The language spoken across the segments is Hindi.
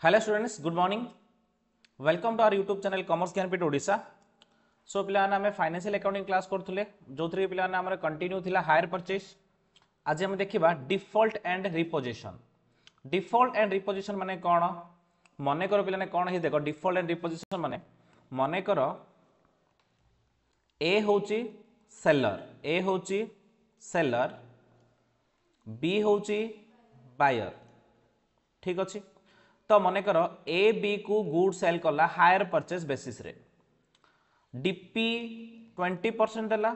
Hello students, good morning. Welcome to our YouTube channel Commerce Canpit Odisha. So पिलाने हमें फाइनेंशियल अकाउंटिंग क्लास करथुले जो थ्री पिलाने हमर कंटिन्यू थिला हायर परचेज. आज हम देखिबा default and reposition. Default and reposition माने कोन? मने करो पिलाने कोन हे देखो डिफॉल्ट एंड रिपोजिशन माने मने करो ए होची सेलर बी होची बायर. ठीक अछि. तो मने करो ए बी को गुड सेल कला हायर परचेज बेसिस रे डीपी 20% देला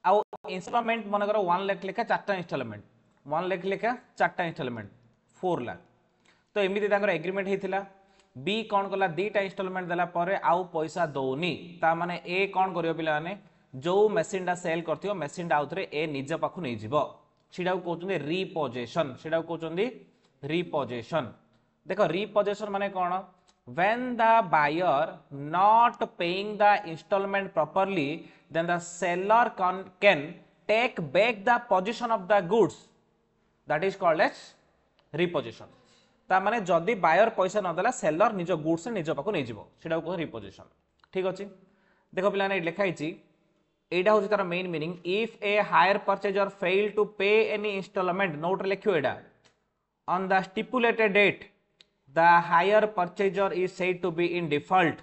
आउ इंस्टॉलमेंट मने करो 1 लाख लेखा चारटा इंस्टॉलमेंट 1 लाख लेखा चारटा इंस्टॉलमेंट 4 लाख. तो एमिति ताकर एग्रीमेंट हेतिला. बी कोन कला दीटा इंस्टॉलमेंट देला परे आउ पैसा दोनी ता माने ए कोन करियो पिला माने जो मशीन डा सेल करथियो मशीन डा आउथरे ए निज पाखु नै जिवो छिडा को कहउछन रिपोजिशन. छिडा को कहउछन रिपोजिशन. देखो रिपोजिशन माने कौन? when the buyer not paying the installment properly then the seller can take back the possession of the goods, that is called as repossession. ता माने जदी बायर पैसा न देला सेलर निज गुड्स निज पाखु नै जिवो सेटा को रिपोजिशन. ठीक अछि. देखो पिला ने लिखा हिची एडा होची तार main meaning. If a hire purchaser fail to pay any instalment note लिखियो एडा on the stipulated date the higher purchaser is said to be in default.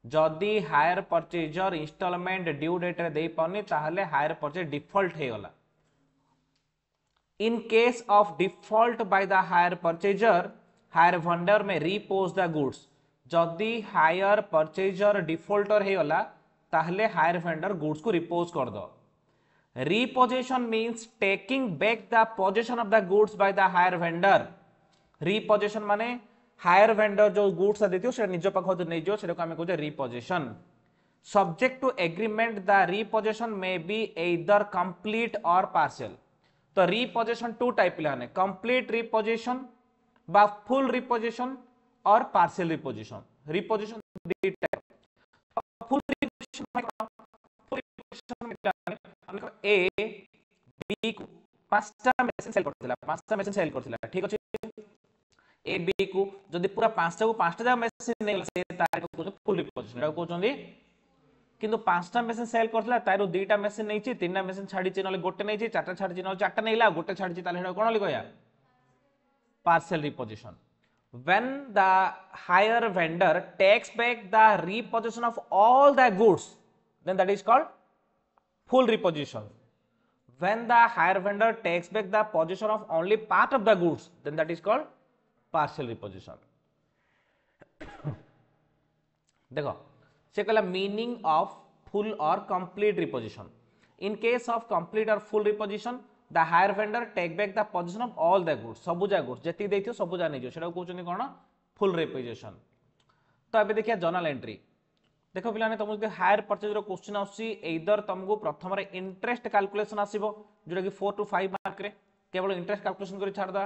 जदि hire purchaser instalment due date रे देई पानी ताहले हायर परचेज डिफॉल्ट हे गला. In case of default by the hire purchaser hire vendor may repossess the goods. जदि हायर परचेजर डिफॉल्टर हे गला ताहले हायर वेंडर गुड्स को रिपोज कर दो. Repossession means taking back the possession of the goods by the higher vendor. Repossession माने हायर वेंडर जो गुड्स देथियो से निज पाखो नै जो सेटा को हम कहू repossession. Subject to agreement the repossession may be either complete or partial. तो रिपोजिशन टू टाइप लाने कंप्लीट रिपोजिशन बा full repossession or partial repossession. Repossession दी type. Full repossession A B को पांचटा मशीन सेल करथिला ठीक अछि. ए बी को जदि पूरा पांचटा जा मशीन नै से तार को फुल रिपोजिशन रा कहउछंदी. किंतु पांचटा मशीन सेल करथिला तारो दुईटा मशीन नैछि तीनटा मशीन छाडी छि नले गोटे नैछि चारटा छाडी छि नले चारटा नैला गोटे छाडी छि ताले हेडा कोन लि कहया partial repossession. when the higher vendor takes back the repossession of all the goods then that is called full repossession. When the higher vendor takes back the possession of only part of the goods then that is called partial repossession. देखो से कहला meaning of full or complete repossession. In case of complete or full repossession the hire vendor take back the position of all the goods. सबुजा गुड्स जति देथियो सबुजा नै जो सेटा कहउछनी कोन फुल रिपोजिशन. तो अबे देखिया जर्नल एंट्री. देखो पिलाने तुम जो हायर परचेज रो क्वेश्चन आसी एइदर तुमको प्रथम रे इंटरेस्ट कैलकुलेशन आसीबो जोटा कि 4 to 5 मार्क रे केवल इंटरेस्ट कैलकुलेशन करी छाड़ दा.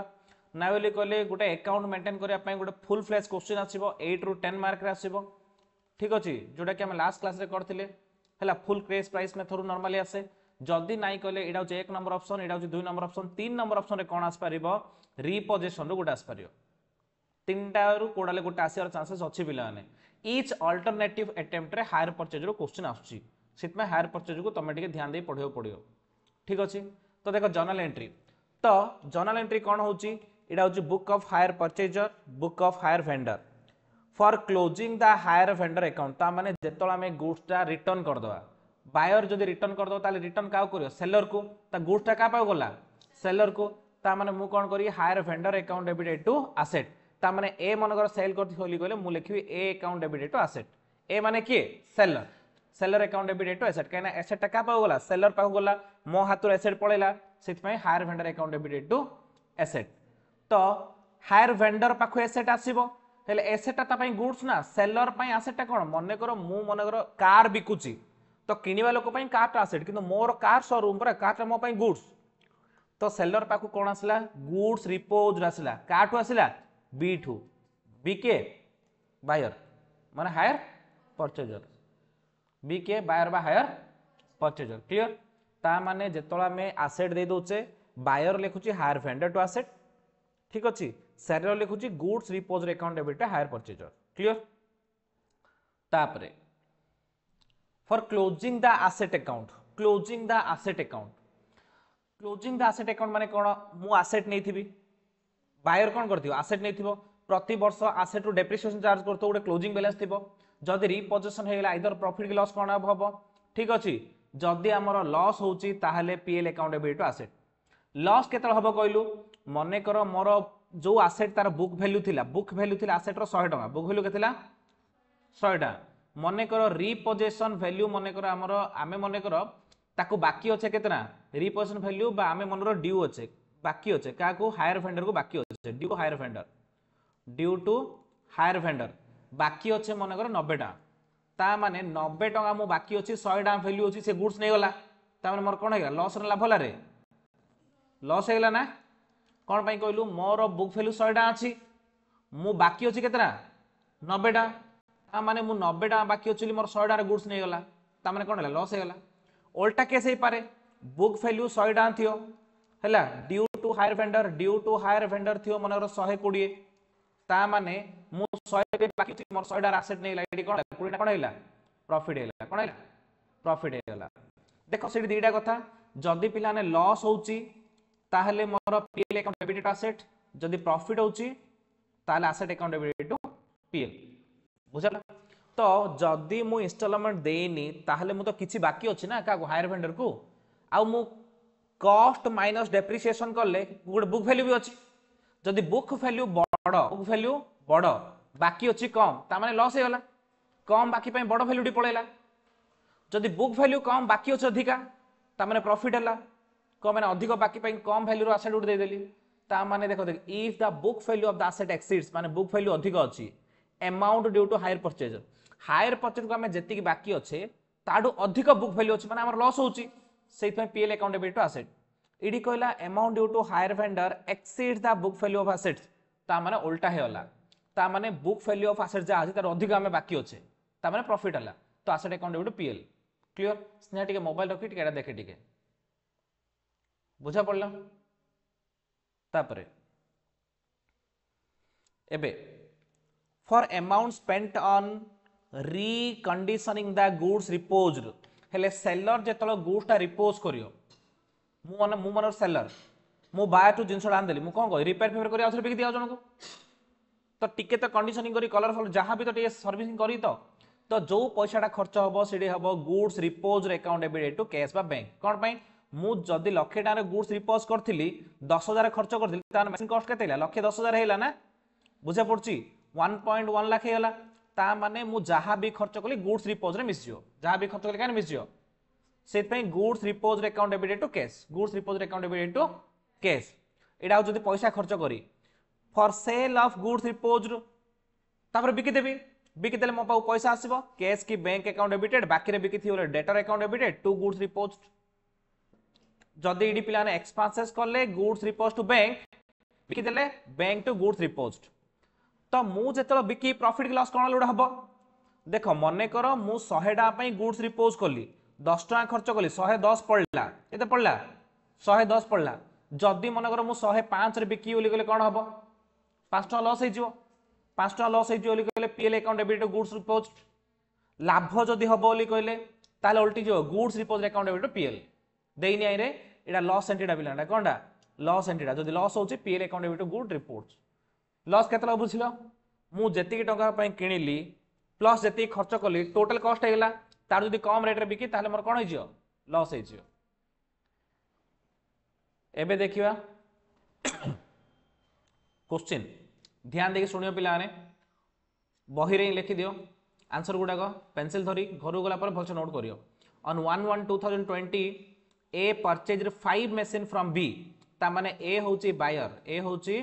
नायली कहले गोटे अकाउंट मेंटेन करिया पय गोटे फुल फ्लैश क्वेश्चन आसीबो 8 ରୁ 10 मार्क रे आसीबो. ठीक अछि. जोटा कि हम लास्ट क्लास रे करथिले हला full craze price method normally आसे. जदी नाइ कहले एडा हो 1 नंबर ऑप्शन एडा हो 2 नंबर ऑप्शन 3 नंबर ऑप्शन रे कोन आस परिबो रिपोजिशन रो गोटे आस परियो. तीनटा रु कोडाले गोटे आसियार चांसेस अछि पिलाने. ईच अल्टरनेटिव अटेम्प्ट रे हायर परचेज रो क्वेश्चन आछी सितमे हायर परचेज को तमे टिके ध्यान दे पढियो पडियो. ठीक अछि. तो देखो जर्नल एंट्री. तो जर्नल एंट्री कोन होची एडा होची book of hire purchaser book of hire vendor for closing the hire vendor account. ता माने जेतोला में गुड्स ता रिटर्न कर दवा बायर जदी रिटर्न कर दो ताले रिटर्न का करियो सेलर को ता गुड्स ता का पाउ गला सेलर को. ता माने मु कोन करी hire vendor account debited to asset. ता माने ए मनगर सेल करथि होली गले मु लिखिबी A account debited to asset. A माने के seller seller account debited to asset काइना एसेट ता का पाउ गला सेलर पाउ गला मो हातु एसेट पळेला सितमे hire vendor account debited to asset. तो हायर वेंडर पाखु एसेट आसीबो हेले एसेट ता पई गुड्स ना सेलर पई एसेट ता कोन मने करो मु मने करो कार बिकुची तो किनिबा लोक पई कार ता एसेट किंतु मोर कार शोरूम पर कार ता मो पई गुड्स. तो सेलर पाखु कोन आसला गुड्स रिपोज आसला काठू आसला बी टू बी के बायर माने हायर परचेजर बी के बायर बा हायर परचेजर. क्लियर. ता माने जेतोला में एसेट दे दोचे बायर लिखुची हायर वेंडर टू एसेट. ठीक अछि. सेलर लिखुची goods repose account debit hire purchaser clear तापरे for closing the asset account closing the asset account closing the asset account माने कोन मु एसेट नै थिबी बायर कोन करथियो एसेट नै थिबो प्रति वर्ष एसेट रु डेप्रिसिएशन चार्ज करतो गोटे क्लोजिंग बैलेंस थिबो जदि रिपोजिशन हे गेला आइदर प्रॉफिट की लॉस कोन हबो ठीक अछि जदि हमर लॉस होउची ताहले PL account debit to asset loss केतल हबो कहलु मने करो मोर जो एसेट तार बुक वैल्यू थिला एसेट रो 100 टका बुक वैल्यू केतिला 100 टका मने करो रिपोजिशन वैल्यू मने करो हमर आमे मने करो ताकू बाकी अच्छे केतना रिपोजिशन वैल्यू बा आमे मनरो ड्यू अच्छे बाकी अच्छे का को हायर वेंडर को बाकी अच्छे due hire vendor due to hire vendor बाकी अच्छे मन कर 90 टका ता माने 90 टका मु बाकी अच्छी 100 टका वैल्यू अच्छी से गुड्स नहीं गला ता माने मोर कोन हेगा लॉस रे लाभ रे लॉस हेगला ना कोन पई कहलु मोर बुक वैल्यू 100 टका अछि मु बाकी अच्छी केतना 90 टका ता माने मु 90 टका बाकी अछि मोर 100 टका गुड्स नहीं गला ता माने कोन हेला लॉस हेगला उल्टा केस हे पारे बुक वैल्यू 100 टका थियो हैला ड्यू टू हायर वेंडर थियो मनर 120 ता माने मु 100 के बाकी थी मोर 100 डा एसेट नै लाइडी कोन 20 कोन हैला प्रॉफिट हैला कोन हैला प्रॉफिट हैला देखो सेठी दीटा कथा जदी पिला ने लॉस होउची ताहले मोर PL account debit to asset जदी प्रॉफिट होउची ताहले asset account debit to PL बुझला तो जदी मु इंस्टॉलमेंट देनी ताहले मु तो किछि बाकी अछि ना का हायर वेंडर को आ मु कॉस्ट माइनस डेप्रिसिएशन करले गुड बुक वैल्यू भी अछि जदी बुक वैल्यू बड़ बाकी अछि कम ता माने लॉस हे गला कम बाकी पई बड़ वैल्यू डी पळेला जदी बुक वैल्यू कम बाकी अछि अधिका ता माने प्रॉफिट हला को माने अधिक बाकी पई कम वैल्यू रो एसेट उड दे देली ता माने देखो if the book value of the asset exceeds माने बुक वैल्यू अधिक अछि amount due to hire purchase को हमें जेति की बाकी अछि ताडू अधिक बुक वैल्यू अछि माने हमर लॉस होउची सेहि पई PL account debit to asset इडी कहला amount due to hire vendor exceeds the book value of assets ता माने उल्टा हे होला ता माने बुक वैल्यू ऑफ एसेट जा अछि तार अधिक हमें बाकी अछि ता माने प्रॉफिट हला तो asset account debit to PL clear Sneha टिके मोबाइल रखी टिके देखे टिके बुझा पड़ला तापरे एबे for amount spent on reconditioning the goods reposed हेले सेलर जेतलो गुड्स ता रिपोज करियो मु मन सेलर मु बाय टू जिंस आन देली मु कोन करी रिपेयर फेवर करी आउथरे बिक दिया जणको तो टिके तो कंडीशनिंग करी कलर फल जहां भी तो टिके सर्विसिंग करी तो जो पैसाटा खर्च हबो सेडी हबो goods repose account debit to cash बा बैंक कोन पई मु जदी लक्षे टारे गुड्स रिपोज करथिली 10000 खर्च करथिली तार मशीन कॉस्ट केते हैला लक्षे 10000 हैला ना बुझा पड़ची 1.1 लाख हैला ता माने मु जहां भी खर्च कली गुड्स रिपोज रे मिसियो जहां भी खर्च कली कान मिसियो सेत पई goods repose account debit to cash goods repose account debit to cash एडा जदी पैसा खर्च करी for sale of goods reposed तापर बिकी देबी बिकी देले मो पाउ पैसा आसीबो कैश की बैंक अकाउंट डेबिटेड बाकी रे बिकी थी ओले debtor account debited to goods reposed जदी इडी पिला ने एक्सपेंसेस करले गुड्स रिपोज टू बैंक बिकी देले बैंक टू गुड्स रिपोज्ड तो मु जेतलो बिकी प्रॉफिट की लॉस कोन लोड हबो देखो मने करो मु 100 टका पई गुड्स रिपोज करली 10 टका खर्च कली 110 पड़ला एते पड़ला 110 पड़ला जदी मन करो मु 105 रे बिकी ओली गले कोन हबो 5 टका लॉस हे जिवो 5 टका लॉस हे जिवो ओली गले PL account debit goods repos लाभ जदी हबो ओली कहले ताले उल्टी जो goods repose account debit PL देइनी आइ रे एडा लॉस एंटिटी बिलांडा कोनडा लॉस एंटिटी जदी लॉस होची PL account debit good reports loss केतला बुझिलो मु जेति की टका पई किनिली प्लस जेति खर्च कली टोटल कॉस्ट हेला तार जदी कम रेट रे बिकी ताले मोर कोन होइजियो लॉस हेजियो एबे देखिबा क्वेश्चन ध्यान देके सुनियो पिला माने बही रे लिखि दियो आंसर गुडा को पेंसिल धरी घर गला पर भलसे नोट करियो on 1/1/2020 A purchased 5 machine from B ता माने ए होची बायर ए होची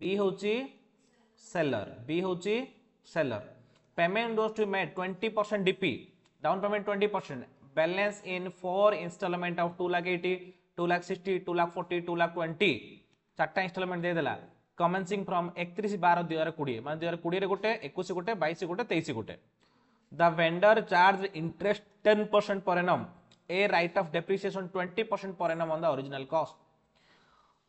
बी होची seller payment was to made 20% DP down payment 20% balance in 4 installment of 280 260 240 220 चारटा इंस्टॉलमेंट दे देला कमेंसिंग फ्रॉम 31/12/2020 माने 2020 रे गोटे 21 गोटे 22 गोटे 23 गोटे the vendor charge interest 10% per annum a right of depreciation 20% per annum on the original cost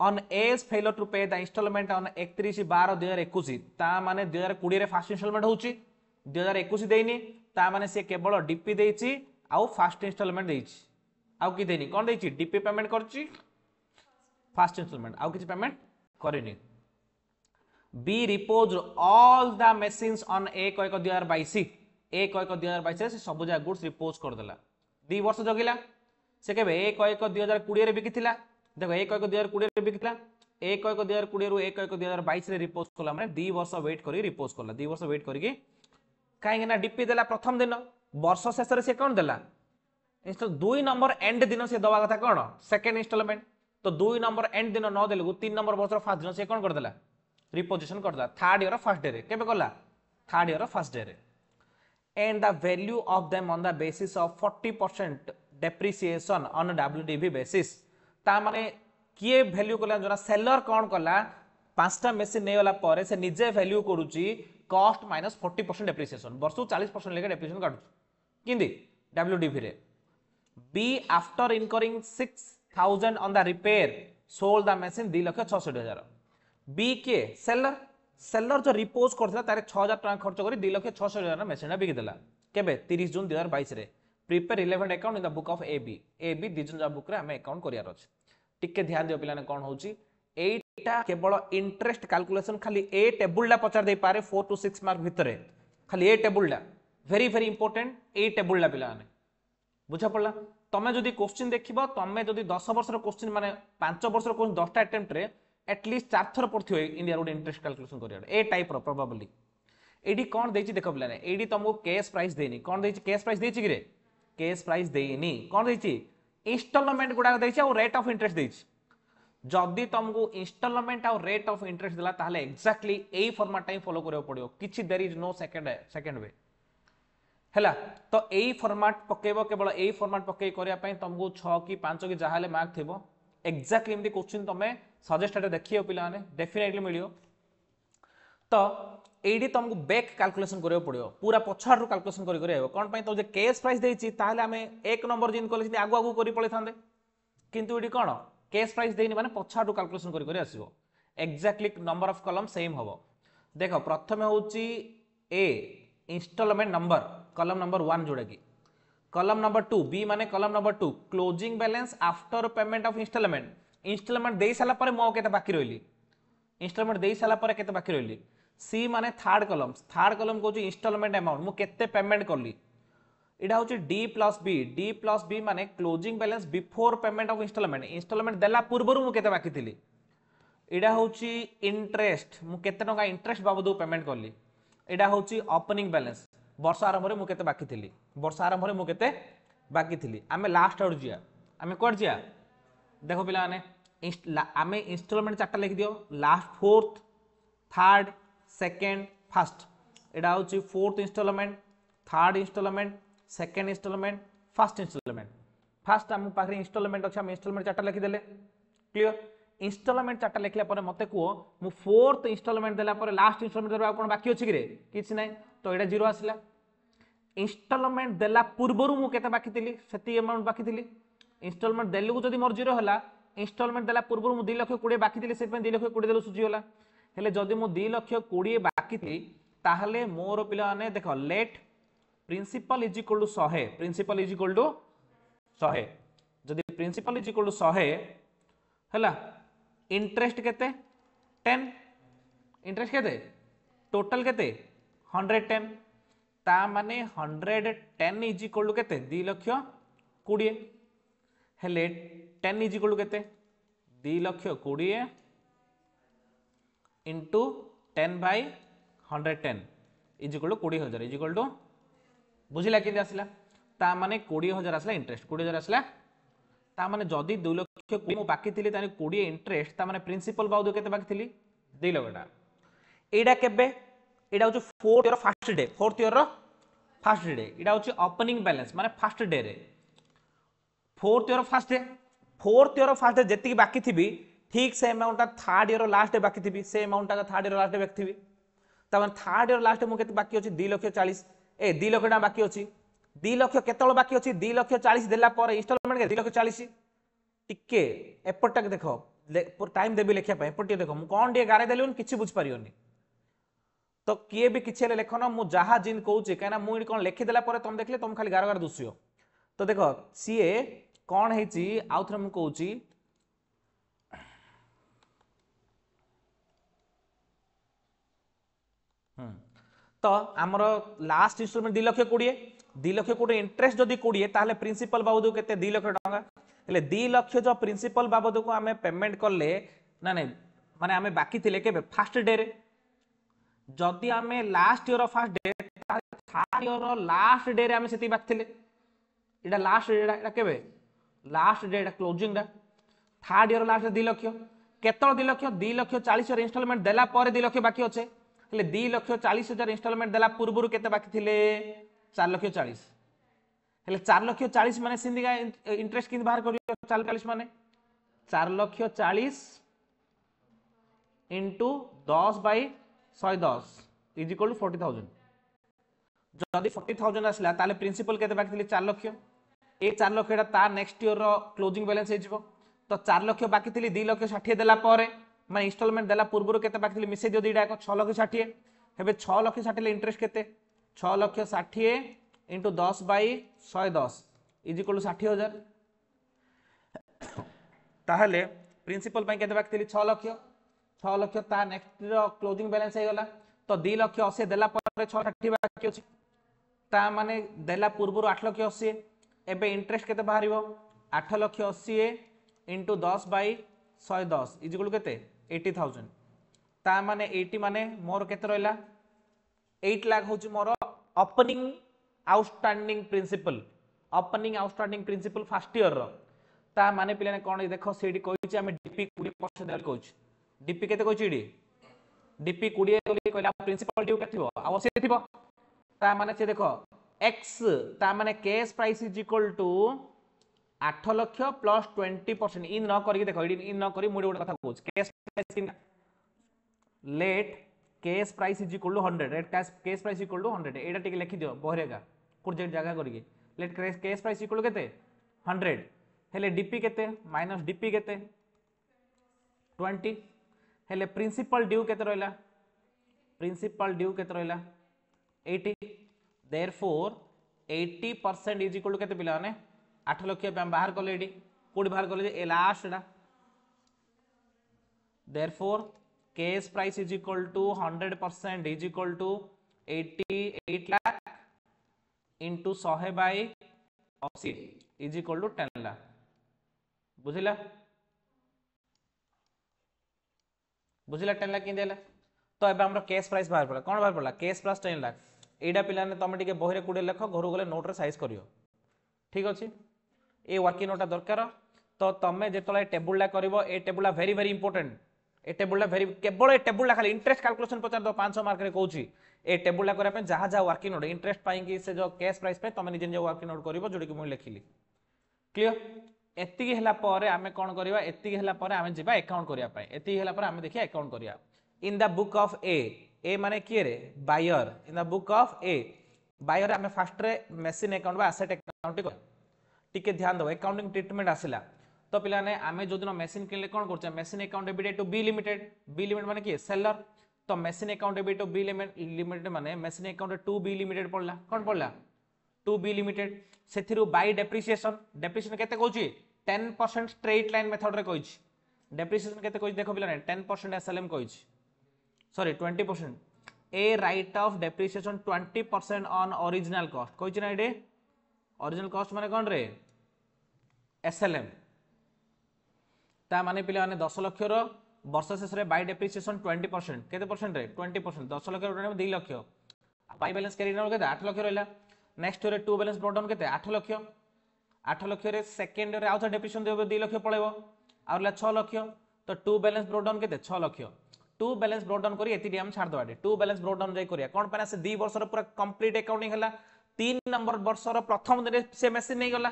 on as failure to pay the instalment on 31/12/2021 ता माने 2020 रे फास्ट इंस्टॉलमेंट होउची 2021 देइनी ता माने से केवल डीपी देइची आउ फास्ट इंस्टॉलमेंट देइची आउ की देइनी कोन देइची डीपी पेमेंट करची फास्ट इंस्टॉलमेंट आउ किछ पेमेंट करिनी B repos all the machines on 1/1/2022 1/1/2022 से सब जा गुड्स रिपोज कर देला 2 वर्ष जगिला से केबे 1/1/2020 रे बिकिथिला देखो 1/1/2020 रे बिकिथिला 1/1/2020 रु 1/1/2022 रे रिपोज कला माने 2 वर्ष वेट करी रिपोज कला 2 वर्ष वेट करी काहे ना डीपी देला प्रथम दिन वर्ष शेष रे से कोन देला इंस्टॉल 2 नंबर एंड दिन से दवा कथा कोन सेकंड इंस्टॉलमेंट तो 2 नंबर एंड दिन न देलगु 3 नंबर वर्ष फास्ट दिन से कोन कर देला रिपोजिशन कर देला थर्ड ईयर फर्स्ट डे रे केबे कला थर्ड ईयर फर्स्ट डे रे and the value of them on the basis of 40% depreciation on WDV basis ता माने किए वैल्यू कला जोरा सेलर कोन कला पांचटा मशीन नै वाला पारे से निजे वैल्यू करूची कॉस्ट माइनस 40% डेप्रिसिएशन वर्षो 40% लेके डेप्रिसिएशन काटू किंदी WDV रे B after incurring 6000 on the repair sold the machine 2,66,000 B के सेलर सेलर जो रिपोज करथिला तारे 6000 टका खर्च करी 2,66,000 मशीन बिकी देला केबे 30 जून 2022 रे prepare relevant account in the book of AB दिजन जा बुक रे हमें अकाउंट करियार अछि टिके ध्यान दियो पिलाने कोन होउची एटा केवल इंटरेस्ट कैलकुलेशन खाली ए टेबुल ला पचार दे पारे 4 to 6 मार्क भितरे खाली ए टेबुल ला वेरी वेरी इंपोर्टेंट ए टेबुल ला पिलाने बुझा पड़ला तमे जदी क्वेश्चन देखिबो तमे जदी 10 वर्ष रो क्वेश्चन माने 5 वर्ष रो क्वेश्चन 10 टा अटेम्प्ट रे एटलीस्ट 4 थर पड़थियो इंडिया रो इंटरेस्ट कैलकुलेशन करियार ए टाइप रो प्रोबेबली एडी कोन देछि देखो पिलाने एडी तुमको कैश प्राइस देनी कोन देछि कैश प्राइस देछि कि रे कैश प्राइस देनी कोन देछि इंस्टॉलमेंट गुडा देछि और रेट ऑफ इंटरेस्ट देछि जदी तुमको इंस्टॉलमेंट और रेट ऑफ इंटरेस्ट दिला ताहले एक्जेक्टली एई फॉर्मेट टाइम फॉलो करियो पड़ियो किछि there is no second way हैला तो एई फॉर्मेट पकेबो केवल एई फॉर्मेट पके करिया पई तुमको 6 की 5 की जाहाले मार्क थिबो एक्जेक्टली एमदी क्वेश्चन तमे सजेस्टेड देखियो पिला माने डेफिनेटली मिलियो तो एडी तुमको बैक कैलकुलेशन करियो पड़ियो पूरा पछाड़ रो कैलकुलेशन करि करि आइबो कोन पई तो जे कैश प्राइस देछि ताहले हमें एक नंबर जिन कॉलेज आगु आगु करि पळे थांदे किंतु एडी कोन कैश प्राइस देनी माने पछाड़ रो कैलकुलेशन करि करि आसीबो exactly number of column same हबो देखो प्रथमे होउची ए इंस्टॉलमेंट नंबर कॉलम नंबर 1 जोड़ा की कॉलम नंबर 2 बी माने column number 2 closing balance after payment of installment देई साला परे मो केते बाकी रहली इंस्टॉलमेंट देई साला परे केते बाकी रहली सी माने थर्ड कॉलम को इंस्टॉलमेंट अमाउंट मु केते पेमेंट करली इडा होची डी प्लस बी माने closing balance before payment of instalment देला पूर्वरु मु केते बाकी थिली इडा होची इंटरेस्ट मु केते टका इंटरेस्ट बाबदू पेमेंट करली इडा होची ओपनिंग बैलेंस वर्ष आरंभ रे मु केते बाकी थिली वर्ष आरंभ रे मु केते बाकी थिली आमे लास्ट आउट जिया आमे कोड जिया देखो पिला माने आमे इंस्टॉलमेंट चारटा लिख दियो last fourth third second first एडा होची fourth instalment third instalment second instalment first instalment first हम पाखरे इंस्टॉलमेंट अच्छा हम इंस्टॉलमेंट चारटा लिखि देले क्लियर इंस्टॉलमेंट चारटा लिखला परे मते को मु फोर्थ इंस्टॉलमेंट देला परे लास्ट इंस्टॉलमेंट देबा कोन बाकी अछि कि रे किछ नै तो एडा जीरो आसिला इंस्टॉलमेंट देला पूर्वरु मु केते बाकी थिली सेती अमाउंट बाकी थिली इंस्टॉलमेंट देलु को जदी मोर जीरो होला इंस्टॉलमेंट देला पूर्वरु मु 2,20,000 बाकी थिली से 2,20,000 देलु सुजी होला हेले जदी मु 2,20,000 बाकी थी ताहले मोर पिला माने देखो let principal is equal to 100 principal is equal to 100 जदी प्रिंसिपल इज इक्वल टू 100 हैला इंटरेस्ट केते 10 इंटरेस्ट केते टोटल केते 110 ता माने 110 इज इक्वल टू केते 2,20,000 हेले 10 इज इक्वल टू केते 2,20,000 into 10/110 is equal to 20,000 is equal to बुझिला कि आसला ता माने 20,000 आसला इंटरेस्ट 20,000 आसला ता माने जदी 2,20,000 मु बाकी थिली ताने 20 इंटरेस्ट ता माने प्रिंसिपल बाउदो केते बाकी थिली 2,00,000 एडा केबे एडा होची फोर्थ ईयर फर्स्ट डे एडा होची ओपनिंग बैलेंस माने फर्स्ट डे रे फोर्थ ईयर फर्स्ट डे जेति बाकी थिबी ठीक से amount third year last day बाकी थी से amount third year last day बाकी थी तब थर्ड ईयर लास्ट मु केते बाकी अछि 2,40,000 ए 2,00,000 टका बाकी अछि 2,00,000 केतल बाकी अछि 2,40,000 देला पर इंस्टॉलमेंट के 2,40,000 टिके एपट तक देखो टाइम देवी लिखा एपटे देख मुझे कौन टे गारे देली किसी बुझीपार तो किए भी किसी लेखन मुझे जहाँ जिन कौच कहीं मुझे कौन लिखिदेला तुम देखले तुम खाली गार गार दुष्य तो देख सी कौन है आउ थे मुझे कौची तो आमर लास्ट इन्स्टॉलमेंट 2,20,000 इंटरेस्ट जदि 20 ताहले प्रिंसिपल बाबद के 2,00,000 टंका हेले 2,00,000 जो प्रिंसिपल बाबद को आम पेमेंट कले ना नहीं माने आम बाकी थे के फास्ट डे रे जदि आम last year fast day third year last day रे आम से बाकी थे इटा लास्ट डे केबे लास्ट डे क्लोजिंग डा थर्ड ईयर लास्ट 2,00,000 केतल 2,00,000 2,40,000 इंस्टॉलमेंट देला पर 2,00,000 बाकी अच्छे हेले 2,40,000 इंस्टॉलमेंट देला पूर्व केते बाकी थिले 4,40,000 हेले 4,40,000 माने सिंधिगा इंटरेस्ट किंत बाहर करियो 4,40,000 माने 4,40,000 इंटू 10/110 इज इक्वल टू 40,000 जदि 40,000 आसला ताले प्रिंसिपल केते बाकी थिले 4,00,000 ए 4,00,000 ता नेक्स्ट ईयर रो क्लोजिंग बैलेंस हे जिवो तो 4,00,000 बाकी थिले 2,60,000 देला परे माने इंस्टॉलमेंट देला पूर्व केते बाकी थिले मिसे दियो दीटा 6,60,000 हेबे 6,60,000 इंटरेस्ट केते 6,60,000 इंटू 10/110 इज इक्वल टू 60,000 ताहले प्रिंसिपल पई केते बाकी थिले 6,00,000 ता नेक्स्ट रो क्लोजिंग बैलेंस हे गला तो 2,80,000 देला परे 6,60,000 बाकी अछि ता माने देला पूर्व 8,80,000 एबे इंटरेस्ट केते बाहरिबो 8,80,000 इंटू 10/110 इज इक्वल टू केते 80,000 ता माने 80 माने मोर केते रहला 8 लाख होची मोर opening outstanding principal first year रो ता माने पिले ने कोन देखो सेडी कहिछि हमें डीपी 20% देल कहिछि डीपी केते कहिछि डीपी 20 बोली कहला प्रिंसिपल ड्यू केते थिबो आवश्यक थिबो ता माने से देखो x ता माने cash price is equal to 8,00,000 plus 20% इन न करी देखो इन न करी मुझे गोटे कथा कहूँ cash price let cash price is equal to 100 let cash price equal to 100 एटा टिके लिखि दियो बहरेगा प्रोजेक्ट जगह करिके लेट कैश प्राइस इक्वल केते 100 हेले डीपी केते माइनस डीपी केते 20 हेले प्रिंसिपल ड्यू केते रहला 80 देयरफॉर 80% इज इक्वल टू केते पिला माने 8,00,000 पे हम बाहर कले एडी कोडी बाहर कले ए लास्ट डा therefore cash price is equal to 100% is equal to 88 lakh into 100/80 is equal to 10 lakh बुझिला 10 लाख किन देला तो एबे हमरो कैश प्राइस बाहर पड़ला कोन बाहर पड़ला कैश प्राइस 10 लाख एडा पिला ने तमे टिके बहिरे कुडे लेख घर गले नोट रे साइज करियो ठीक अछि ए वर्किंग नोटा दरकार तो तमे जेतले टेबुलला करबो ए टेबुलला वेरी वेरी इंपोर्टेंट ए टेबुलला वेरी केवल ए टेबुलला खाली इंटरेस्ट कैलकुलेशन पचार दो 500 मार्क रे कहूची ए टेबुलला करे पे जहां जहां वर्किंग नोट इंटरेस्ट पाई कि से जो कैश प्राइस पे तमे निजे निजे वर्किंग नोट करबो जोडी कि मु लिखिली क्लियर एतिकी हला पारे आमे कोन करबा एतिकी हला पारे आमे जेबा अकाउंट करिया पाए एतिकी हला पारे आमे देखिया अकाउंट करिया in the book of A माने किए रे buyer in the book of A buyer आमे फर्स्ट रे मशीन अकाउंट बा एसेट अकाउंट टिके ध्यान दो अकाउंटिंग ट्रीटमेंट आसिला तो पिला ने आमे जो दिन मशीन किनले कोन करछ machine account debit to B limited माने की सेलर तो machine account debit to B limited माने machine account to B limited पड़ला कोन पड़ला टू बी लिमिटेड सेथिरु बाय डेप्रिसिएशन केते कहूची 10% स्ट्रेट लाइन मेथड रे कहूची डेप्रिसिएशन केते कहूची देखो पिला ने 10% एसएलएम कहूची sorry 20% a write off depreciation 20% on original cost कहूची ना एडे ओरिजिनल कॉस्ट माने कोन रे एसएलएम ता माने पिला माने 10 लाख रो वर्ष शेष रे बाय डेप्रिसिएशन 20% केते परसेंट रे 20% 10 लाख रो 2 लाख बाय बैलेंस कैरी न केते 8 लाख रहला नेक्स्ट रे टू बैलेंस ब्रॉट डाउन केते 8 लाख रे सेकंड रे आउट डेप्रिसिएशन देबो 2 लाख पळेबो आउरला 6 लाख तो टू बैलेंस ब्रॉट डाउन केते 6 lakh to balance brought down करी एती हम छाड़ दवाडे टू बैलेंस ब्रॉट डाउन जाय करिया कोन पना से 2 वर्ष रो पूरा कंप्लीट अकाउंटिंग हला 3 नंबर वर्ष रो प्रथम दिन से मेसिन नै गला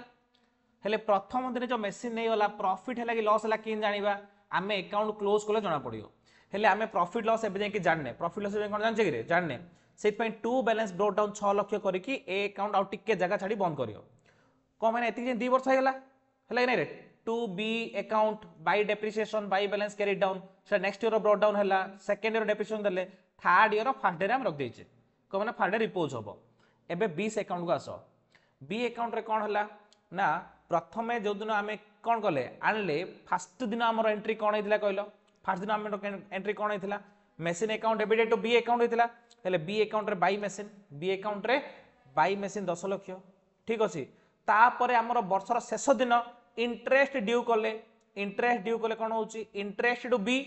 हेले प्रथम दिन जो मेसिन नै गला प्रॉफिट हला कि लॉस हला किन जानिबा आमे अकाउंट क्लोज कोले जणा पड़ियो हेले आमे प्रॉफिट लॉस एबे जाय कि जानने प्रॉफिट लॉस एबे कोन जान रे जानने सेट पई to balance brought down 6 lakh करी कि ए अकाउंट आउट टिके जगह छाडी बंद करियो को माने एती 2 वर्ष हे गला हेला नै रे to B account by depreciation by balance carry down से नेक्स्ट ईयर ब्रॉट डाउन हैला सेकंड ईयर डेप्रिसिएशन देले थर्ड ईयर फर्स्ट ईयर हम रख देचे को माने फर्स्ट ईयर रिपोज होबो एबे बी अकाउंट को आसो बी अकाउंट रे कोन हला ना प्रथमे जो दिन आमे कोन कले आनले फर्स्ट दिन हमर एंट्री कोन हेतिला कहलो फर्स्ट दिन हमर एंट्री कोन हेतिला machine account debited to B account हेतिला हेले बी अकाउंट रे बाय मेसिन बी अकाउंट रे बाय मेसिन 10 लाख ठीक अछि तापरे हमर वर्षर शेष दिन इंटरेस्ट ड्यू कले कोन होची इंटरेस्ट टू बी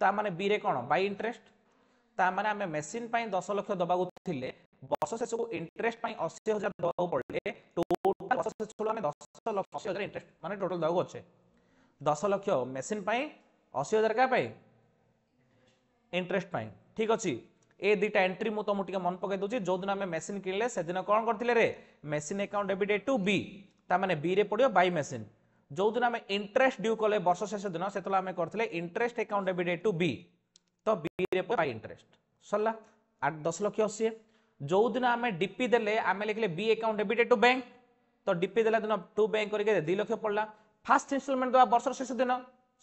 ता माने बी रे कोन बाय इंटरेस्ट ता माने हमें मेसिन पई 10 लाख दबागु थिले वर्ष शेष को इंटरेस्ट पई 80,000 दबागु पड़ले टोटल वर्ष शेष को हमें 10 लाख 80,000 इंटरेस्ट माने टोटल दबागु अछि 10 लाख मेसिन पई 80,000 का पई इंटरेस्ट पई ठीक अछि ए दुटा एंट्री मु तो मुटिके मन पके दोची जो दिन हमें मेसिन किनले से दिन कोन करथिले रे machine account debited to B ता माने बी रे पडियो बाय मेसिन जो दिन हमें इंटरेस्ट ड्यू कले वर्ष शेष दिन सेतला हमें करथिले interest account debited to B तो बी रे बाय इंटरेस्ट सरला 10 लाख 80 जो दिन हमें डीपी देले हमें लिखले B account debited to bank तो डीपी देला दिन टू बैंक करके 2 लाख पड़ला फर्स्ट इंस्टॉलमेंट दवा वर्ष शेष दिन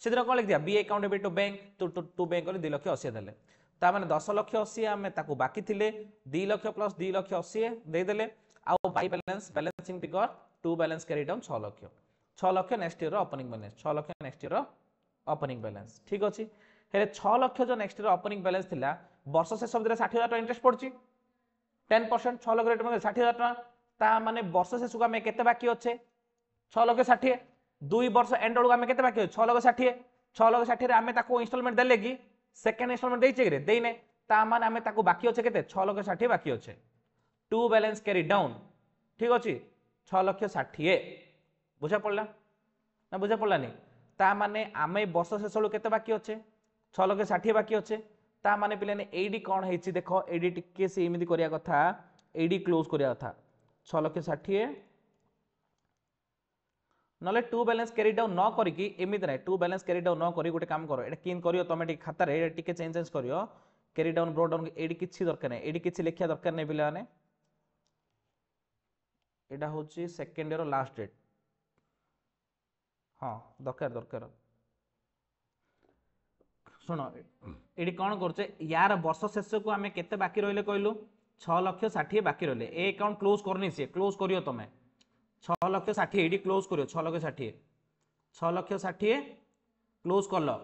से दिन कोन लिख दिया B account debited to bank to bank कर 2 लाख 80 देले ता माने 10 लाख 80 हमें ताको बाकी थिले 2 लाख प्लस 2 लाख 80 दे देले आ by balancing figure to balance carry down 6 lakh next year opening balance 6 lakh next year opening balance ठीक अछि हेले 6 लाख जो नेक्स्ट ईयर ओपनिंग बैलेंस थिला वर्ष शेष सबदरे 60,000 इंटरेस्ट पड़ची 10% 6 लाख रेट में 60,000 टका ता माने वर्ष शेष को हमें केते बाकी अच्छे 6 लाख 60 2 वर्ष एंड को हमें केते बाकी अच्छे 6 लाख 60 6 लाख 60 रे हमें ताको इंस्टॉलमेंट देले कि सेकंड इंस्टॉलमेंट देइचे रे देइने ता माने हमें ताको बाकी अच्छे केते 6 लाख 60 बाकी अच्छे टू बैलेंस कैरी डाउन ठीक अछि 6 लाख 60 बुझा पड़ला ना बुझा पड़लानी ता माने आमे वर्ष शेष को केते बाकी अच्छे 6 लाख 60 बाकी अच्छे ता माने पिलेने एडी कोन हेछि देखो एडी टिके से एमिति करिया कथा एडी क्लोज करिया कथा 6 लाख 60 नले टू बैलेंस कैरी डाउन न करिकी एमिति नै टू बैलेंस कैरी डाउन न करी गोटे काम करो एटा किन करियो तमे टिक खाता रे टिके चेंजेस करियो कैरी डाउन ब्रो डाउन एडी किछि दरकार नै एडी किछि लेखिया दरकार नै पिला माने एटा होछि सेकंड ईयर लास्ट डेट हां दरकार सुनो एडी कोन करछे यार वर्ष शेष को हमें केते बाकी रहले कहलु 6 लाख 60 बाकी रहले ए अकाउंट क्लोज करनी से क्लोज करियो तमे 6 लाख 60 एडी क्लोज करियो 6 लाख 60 क्लोज करलो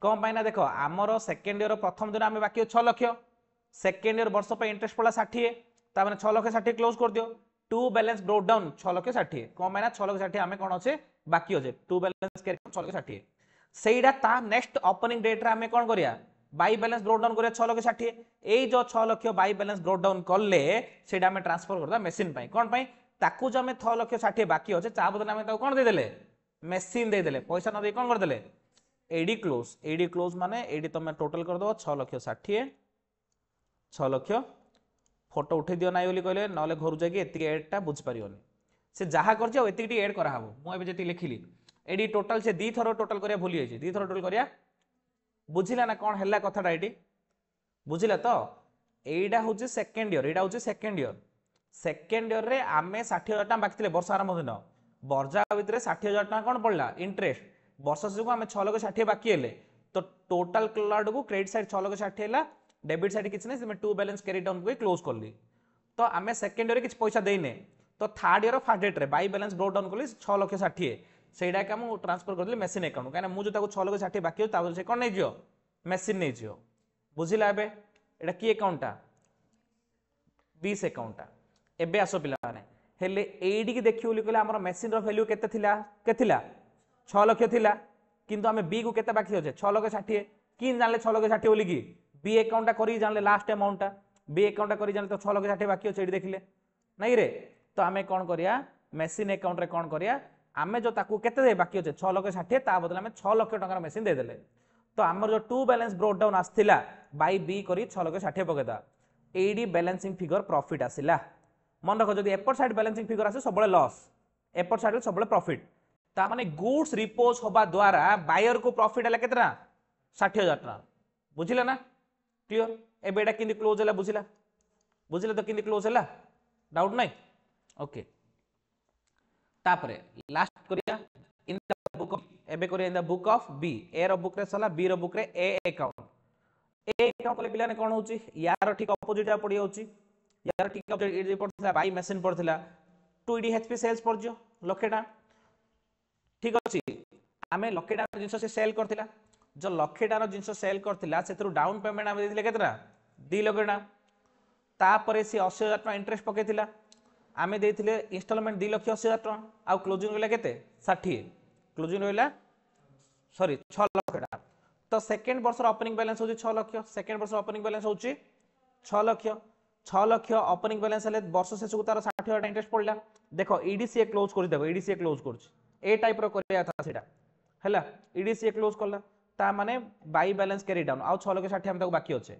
कौन पाइना देखो आमर सेकंड ईयर प्रथम दिन हमें बाकी 6 लाख सेकंड ईयर वर्ष पे इंटरेस्ट पड़ा 60 ता माने 6 लाख 60 क्लोज कर दियो to balance brought down 6 lakh 60 कौन पाइना 6 लाख 60 हमें कोन अच्छे बाकी अच्छे टू बैलेंस कैरी 6 लाख 60 सेइडा ता नेक्स्ट ओपनिंग डेट रे हमें कोन करिया बाय बैलेंस ब्रोट डाउन करिया 6 लाख 60 एई जो 6 lakh bye balance brought down करले सेडा हमें ट्रांसफर करदा मेसिन पई कोन पई ताकू जो हमें 6 लाख 60 बाकी अच्छे चा बदले हमें ताको कोन दे देले मेसिन दे देले पैसा न दे कोन कर देले एडी क्लोज माने एडी तमे टोटल कर दो 6 लाख 60 6 लाख फोटो उठे दियो नाइ बोली कहले नले घर जाके एति एड टा बुझ परियोनी से जहा करछ एति टी एड करा हबो मु एबे जेति लिखिली एडी टोटल से दी थरो टोटल करिया भूली जाइए दी थरो टोटल करिया बुझिला ना कौन हैला कथाटा एडी बुझिला तो एइडा होची सेकंड ईयर एइडा होची सेकंड ईयर रे आमे 60,000 टका बाकी थिले वर्ष आरंभ दिन बर्जा भितरे 60,000 टका कोन पड़ला इंटरेस्ट वर्ष से को आमे 6 लाख 60 बाकी हेले तो टोटल क्लाउड को क्रेडिट साइड 6 लाख 60 हेला डेबिट साइड किछ नै से टू बैलेंस कैरी डाउन को क्लोज करली तो आमे सेकंड ईयर किछ पैसा देइने तो थर्ड ईयर फर्स्ट डेट रे बाय बैलेंस ब्रोट डाउन करली 6 लाख 60 सेडा का मु ट्रांसफर कर दिले मेसिन अकाउंट काना मु जो ताको 6 लाख 60 बाकी हो ता से कोन नै जियो मेसिन नै जियो बुझिला एबे एटा की अकाउंट ता 20 अकाउंट ता एबे आसो पिला माने हेले एडी की देखियो बोली कहले हमर मेसिन रो वैल्यू केते थिला 6 लाख थिला किंतु हमें बी को केते बाकी होचे 6 लाख 60 किन जानले 6 लाख 60 बोली की बी अकाउंट ता करी जानले लास्ट अमाउंट ता बी अकाउंट ता करी जानले तो 6 लाख 60 बाकी होचे एडी देखिले नै रे तो हमें कोन करिया मेसिन अकाउंट रे कोन करिया आमे जो ताकू केते दे बाकी होचे 6 लाख 60 ता बदले हमें 6 लाख टका मेसिन दे देले तो हमर जो टू बैलेंस ब्रोट डाउन आस्थिला बाय बी करी 6 लाख 60 पकेदा एडी बैलेंसिंग फिगर प्रॉफिट आसिला मन रखो जदि एपर साइड बैलेंसिंग फिगर आसे सबले लॉस एपर साइड सबले प्रॉफिट ता माने गुड्स रिपोज होबा द्वारा बायर को प्रॉफिट हला केतना 60,000 टका बुझिला ना क्लियर एबे एटा किंदी क्लोज हला बुझिला तो किंदी क्लोज हला डाउट नै ओके तापरे लास्ट करिया इन द बुक एबे करिया in the book of B A रो बुक रे सला बी रो बुक रे ए अकाउंट कले पिलाने कौन होची यार ठीक ऑपोजिट पड़ी होची यार ठीक ऑपोजिट पड़थिला बाई मशीन पड़थिला 2 एचपी सेल्स पड़जो लक्षेटा ठीक अछि आमे लक्षेटा जिंस से सेल करथिला जो लक्षेटार जिंस सेल करथिला सेतरु डाउन पेमेंट आमे देथिले केतरा 2 लाख टका तापरे से 80,000 टका इंटरेस्ट पकेथिला आमे देथिले इंस्टॉलमेंट 2,80,000 टका आ क्लोजिंग रहला केते 60 क्लोजिंग रहला सॉरी 6 लाख टका तो सेकंड वर्ष ओपनिंग बैलेंस होची 6 लाख सेकंड वर्ष ओपनिंग बैलेंस होची 6 लाख ओपनिंग बैलेंस हेले वर्ष शेष को तार 60,000 टका इंटरेस्ट पड़ला देखो ईडीसीए क्लोज कर देबो ईडीसीए क्लोज करछ ए टाइप रो करिया था सेटा हैला ईडीसीए क्लोज करला ता माने बाई बैलेंस कैरी डाउन आ 6 लाख 60 हम तक बाकी अछि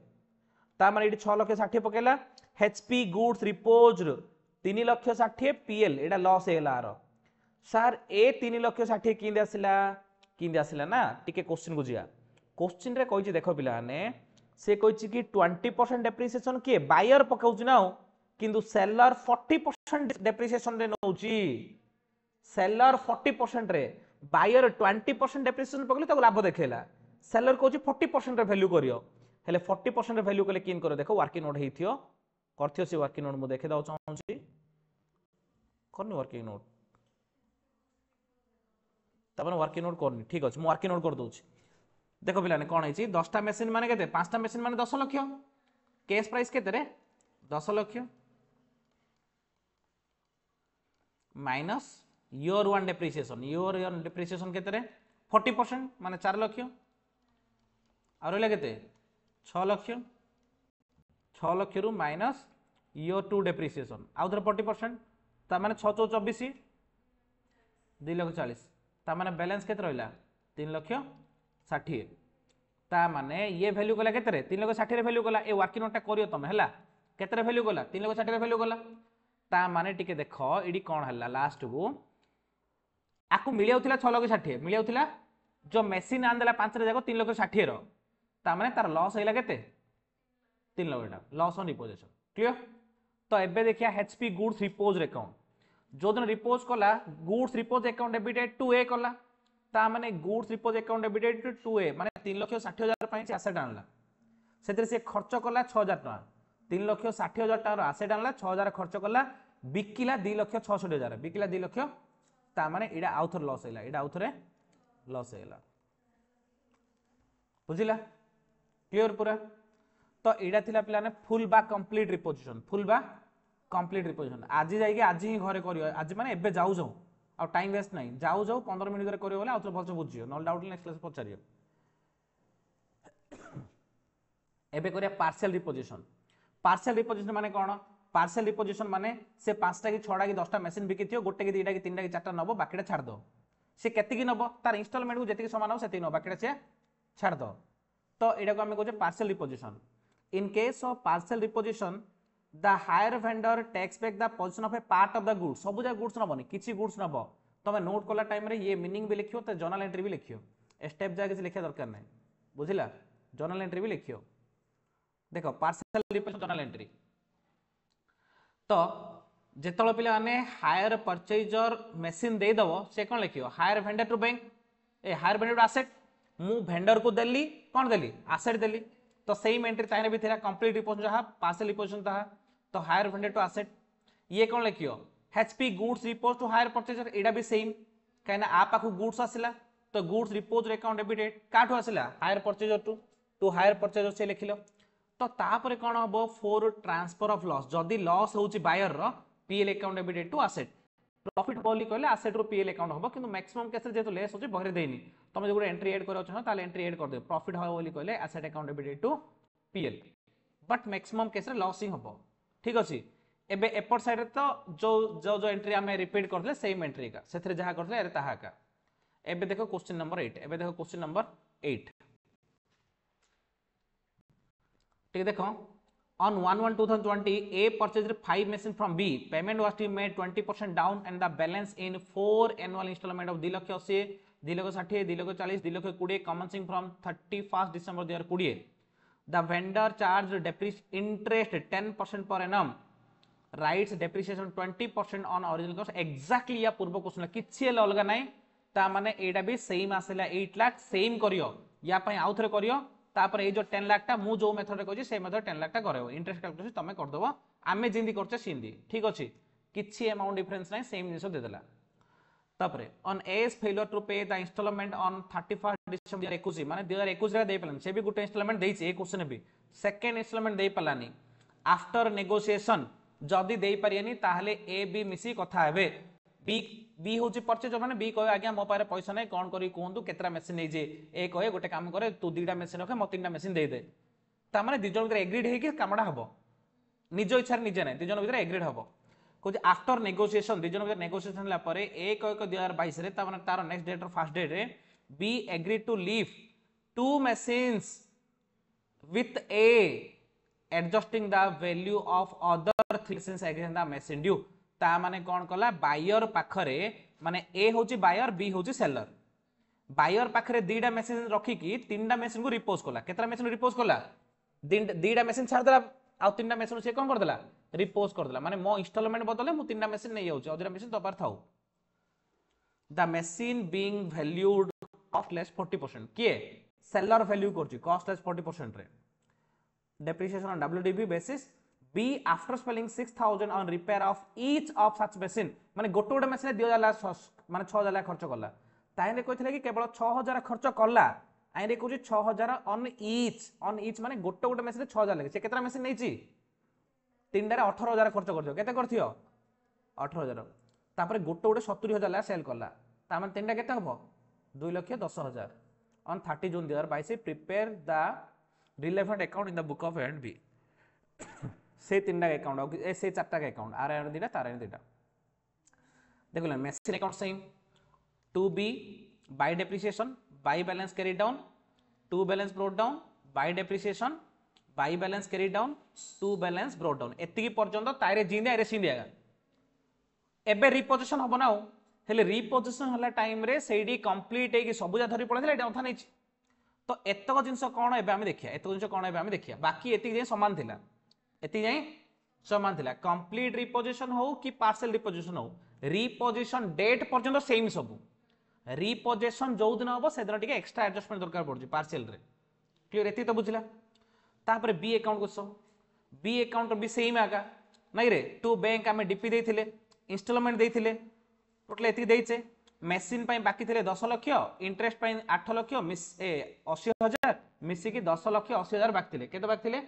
ता माने इडी 6 लाख 60 पकेला HP goods repos 3 lakh 60 PL एडा लॉस हेला आरो सर ए 3 लाख 60 किंदे आसिला ना टिके क्वेश्चन को जिया क्वेश्चन रे कहिछि देखो पिला ने से कहिछि कि 20% डेप्रिसिएशन के बायर पकाउछि ना किंतु सेलर 40% डेप्रिसिएशन रे नउछि सेलर 40% रे बायर 20% डेप्रिसिएशन पकले ताको लाभ देखेला सेलर कहिछि 40% रे वैल्यू करियो हेले 40% रे वैल्यू कले किन करो देखो वर्किंग नोट हेथियो करथियो से वर्किंग नोट मु देखे दाउ चाहूछि करनी वर्किंग नोट तबन वर्किंग नोट करनी ठीक अछि मु वर्किंग नोट कर दोछि देखो पिलाने कौन है 10टा मेसीन माने केते 5टा मेसीन माने 10 लाख कैश प्राइस केते रे 10 lakh minus your one depreciation केते रे 40% माने 4 लाख और रहले केते 6 लाख रु माइनस योर टू डेप्रिसिएशन आउ थरे 40% ता माने 6 4 24 2 लाख 40 ता माने बैलेंस केते रहला 3 लाख 60 ता माने ये वैल्यू कला केते रे 3 लाख 60 रे वैल्यू कला ए वर्किंग नोट करियो तमे हला केते रे वैल्यू कला 3 लाख 60 रे वैल्यू कला ता माने टिके देखो इडी कोन हला लास्ट को आकु मिलियाउथिला 6 लाख 60 मिलियाउथिला जो मशीन आन देला 5 रे जाको 3 लाख 60 रो ता माने तार लॉस हैला केते 3 लाख टका लॉस ऑन रिपोजिशन क्लियर तो एबे देखिया एचपी गुड्स रिपोज अकाउंट जो दिन रिपोज कला goods repose account debited to A कला ता माने goods repose account debited to A माने 3,60,000 पई एसेट आनला सेतिर से खर्च कला 6,000 टका 3,60,000 टका एसेट आनला 6,000 खर्च कला बिकिला 2,66,000 बिकिला 2 लाख ता माने इडा आउथर लॉस हैला इडा आउथरे लॉस हैला बुझिला क्लियर पूरा तो इडा थिला पिला ने फुल बा कंप्लीट रिपोजिशन आज जाई आज ही घरे करियो आज माने एबे जाऊ जाऊ आ टाइम वेस्ट नहीं जाऊ 15 मिनिट रे करियो बोले आउथर भलसे बुझियो नॉल डाउट नेक्स्ट क्लास पचारियो एबे करिया पार्शियल रिपोजिशन माने कोन पार्शियल रिपोजिशन माने से 5टा की 6टा की 10टा मशीन बिकिथियो गोटे की 2टा की 3टा की 4टा नबो बाकीटा छाड़ दो से केति की नबो तार इंस्टॉलमेंट को जेति समान हो सेति न बाकीटा से छाड़ दो तो एडा को हम कहजे partial repossession in case of partial repossession the hire vendor takes back the position of a part of the goods सब जा गुड्स नबनी किछि गुड्स नबो तमे नोट कोला टाइम रे ये मीनिंग भी लिखियो त जर्नल एंट्री भी लिखियो स्टेप जा किछि लिखिया दरकार नै बुझिला जर्नल एंट्री भी लिखियो देखो पार्शियल रिपोजिशन जर्नल एंट्री तो जेतळ पिला माने हायर परचेजर मशीन दे दबो से कोन लिखियो hire vendor to bank A hire vendor to asset मु वेंडर को देली कोन देली एसेट देली तो सेम एंट्री चाहे भी थिला कंप्लीट रिपोजिशन जहा पार्शियल रिपोजिशन था तो हायर वेंडर टू एसेट ये कोन लिखियो HP goods repossess to hire purchaser एडा भी सेम काहे ना आ पाखु गुड्स आसिला तो गुड्स रिपोज अकाउंट डेबिटेड काठो आसिला hire purchaser to hire purchaser से लिखिलो तो तापरे कोन हबो फॉर ट्रांसफर ऑफ लॉस जदी लॉस होची बायर रो PL account debited to asset profit बोली कहले एसेट रो पीएल अकाउंट हबो किंतु मैक्सिमम केस जेतो लेस होची बहरे देनी तमे जो एंट्री ऐड करो चाहो ताले एंट्री ऐड कर दे प्रॉफिट हबो बोली कहले asset account debited to PL but maximum case रे लॉसिंग हबो ठीक अछि एबे एपर साइड रे तो जो एंट्री हमें रिपीट करले सेम एंट्री का सेथरे जहा करले अरे ताहा का एबे देखो क्वेश्चन नंबर 8 एबे देखो क्वेश्चन नंबर 8 ठीक देखो on 1/1/2020 A purchased 5 machine from B payment was to be made 20% down and the balance in 4 annual installment of 2,80,000 2,60,000 2,40,000 2,20,000 commencing from 31st December 2020 the vendor charged interest 10% per annum writes depreciation 20% on original cost exactly या पूर्व क्वेश्चन किछि अलगा नाही ता माने एटा भी सेम आसला 8 लाख सेम करियो या पई आउ थरे करियो तापर ए जो 10 लाख टा मु जो मेथड रे कहजी से मेथड 10 लाख टा करबो इंटरेस्ट कैलकुलेशन तमे कर दबो आमे जिंदी करछे सिंदी ठीक अछि किछि अमाउंट डिफरेंस नै सेम जिंस दे देला तापरे on as failure to pay the instalment on 31 December 2021 माने 2021 रे दे पलन से भी गुटे इंस्टॉलमेंट देछि ए क्वेश्चन भी सेकंड इंस्टॉलमेंट दे पलानी आफ्टर नेगोशिएशन जदी दे परियनी ताहले ए बी मिसी कथा हेबे बी बी होची परचेज माने बी कहे आज्ञा मो पारे पैसा नै कोन करी कोहंतु केतरा मशीन नै जे ए कहे गोटे काम करे तू दीटा मशीन रखे म तीनटा मशीन दे दे ता माने दि जन भीतर एग्रीड हे कि कामडा हबो निज इच्छा निजे नै दि जन भीतर एग्रीड हबो कोज आफ्टर नेगोशिएशन दि जन भीतर नेगोशिएशन ला परे 1/1/2022 रे ता माने तार नेक्स्ट डेट और फर्स्ट डेट रे B agreed to leave two machines with a adjusting the value of other three machines against the machine due ता माने कोन कला बायर पाखरे माने ए होची बायर बी होची सेलर बायर पाखरे दीडा मशीन रखी की तीनटा मशीन को रिपोज कला केतरा मशीन रिपोज कला दीडा मशीन छाड़ देला आ तीनटा मशीन से कोन कर देला रिपोज कर देला माने मो इंस्टॉलमेंट बदले मु तीनटा मशीन नै जाउची अदर मशीन तो पार थाउ the machine being valued cost less 40% किए सेलर वैल्यू करची कॉस्टलेस 40% रे depreciation on WDV basis B after spending 6000 on repair of each of such machine माने गोटे गोटे मशीन 2000 माने 6000 खर्च कला ताइने कहिथिले कि केवल 6000 खर्च कला आइरे कहू 6000 ऑन ईच माने गोटे गोटे मशीन 6000 लागे से केतरा मशीन नैची तीनटा रे 18000 खर्च करथियो केते करथियो 18000 तापर गोटे गोटे 70000 ला सेल कला ता माने तीनटा केते हबो 2,10,000 on 30 June 2022 prepare the relevant account in the book of A&B से तीनटा अकाउंट ए से चारटा अकाउंट आर आर दिटा तार आर दिटा देखो machine account same to B by depreciation by balance carry down to balance brought down by depreciation by balance carry down to balance brought down एतिकी पर्यंत तारे जिंदे आरे सिंदिया एबे रिपोजिशन हबो ना हेले रिपोजिशन हला टाइम रे सेडी कंप्लीट हे कि सबुजा धरि पड़थिला एटा उठा नैछि तो एतक जिंस कोन एबे हम देखिया एतक जिंस कोन एबे हम देखिया बाकी एतिक जे समान थिला एति जाई समान थिला कंप्लीट रिपोजिशन हो कि पार्शियल रिपोजिशन हो रिपोजिशन डेट पर्यंत सेम सब रिपोजिशन जो दिन हो से दिन टिके एक्स्ट्रा एडजस्टमेंट दरकार पड़छ पार्शियल रे क्लियर एति तो बुझला तापर बी अकाउंट को बी अकाउंट भी सेम आगा नहीं रे टू बैंक हमें डीपी देथिले इंस्टॉलमेंट देथिले टोटल एति देइछे मशीन पाई बाकी थिले 10 लाख इंटरेस्ट पाई 8 लाख मिस 80,000 मिसी की 10 लाख 80,000 बाकी थिले केते बाकी थिले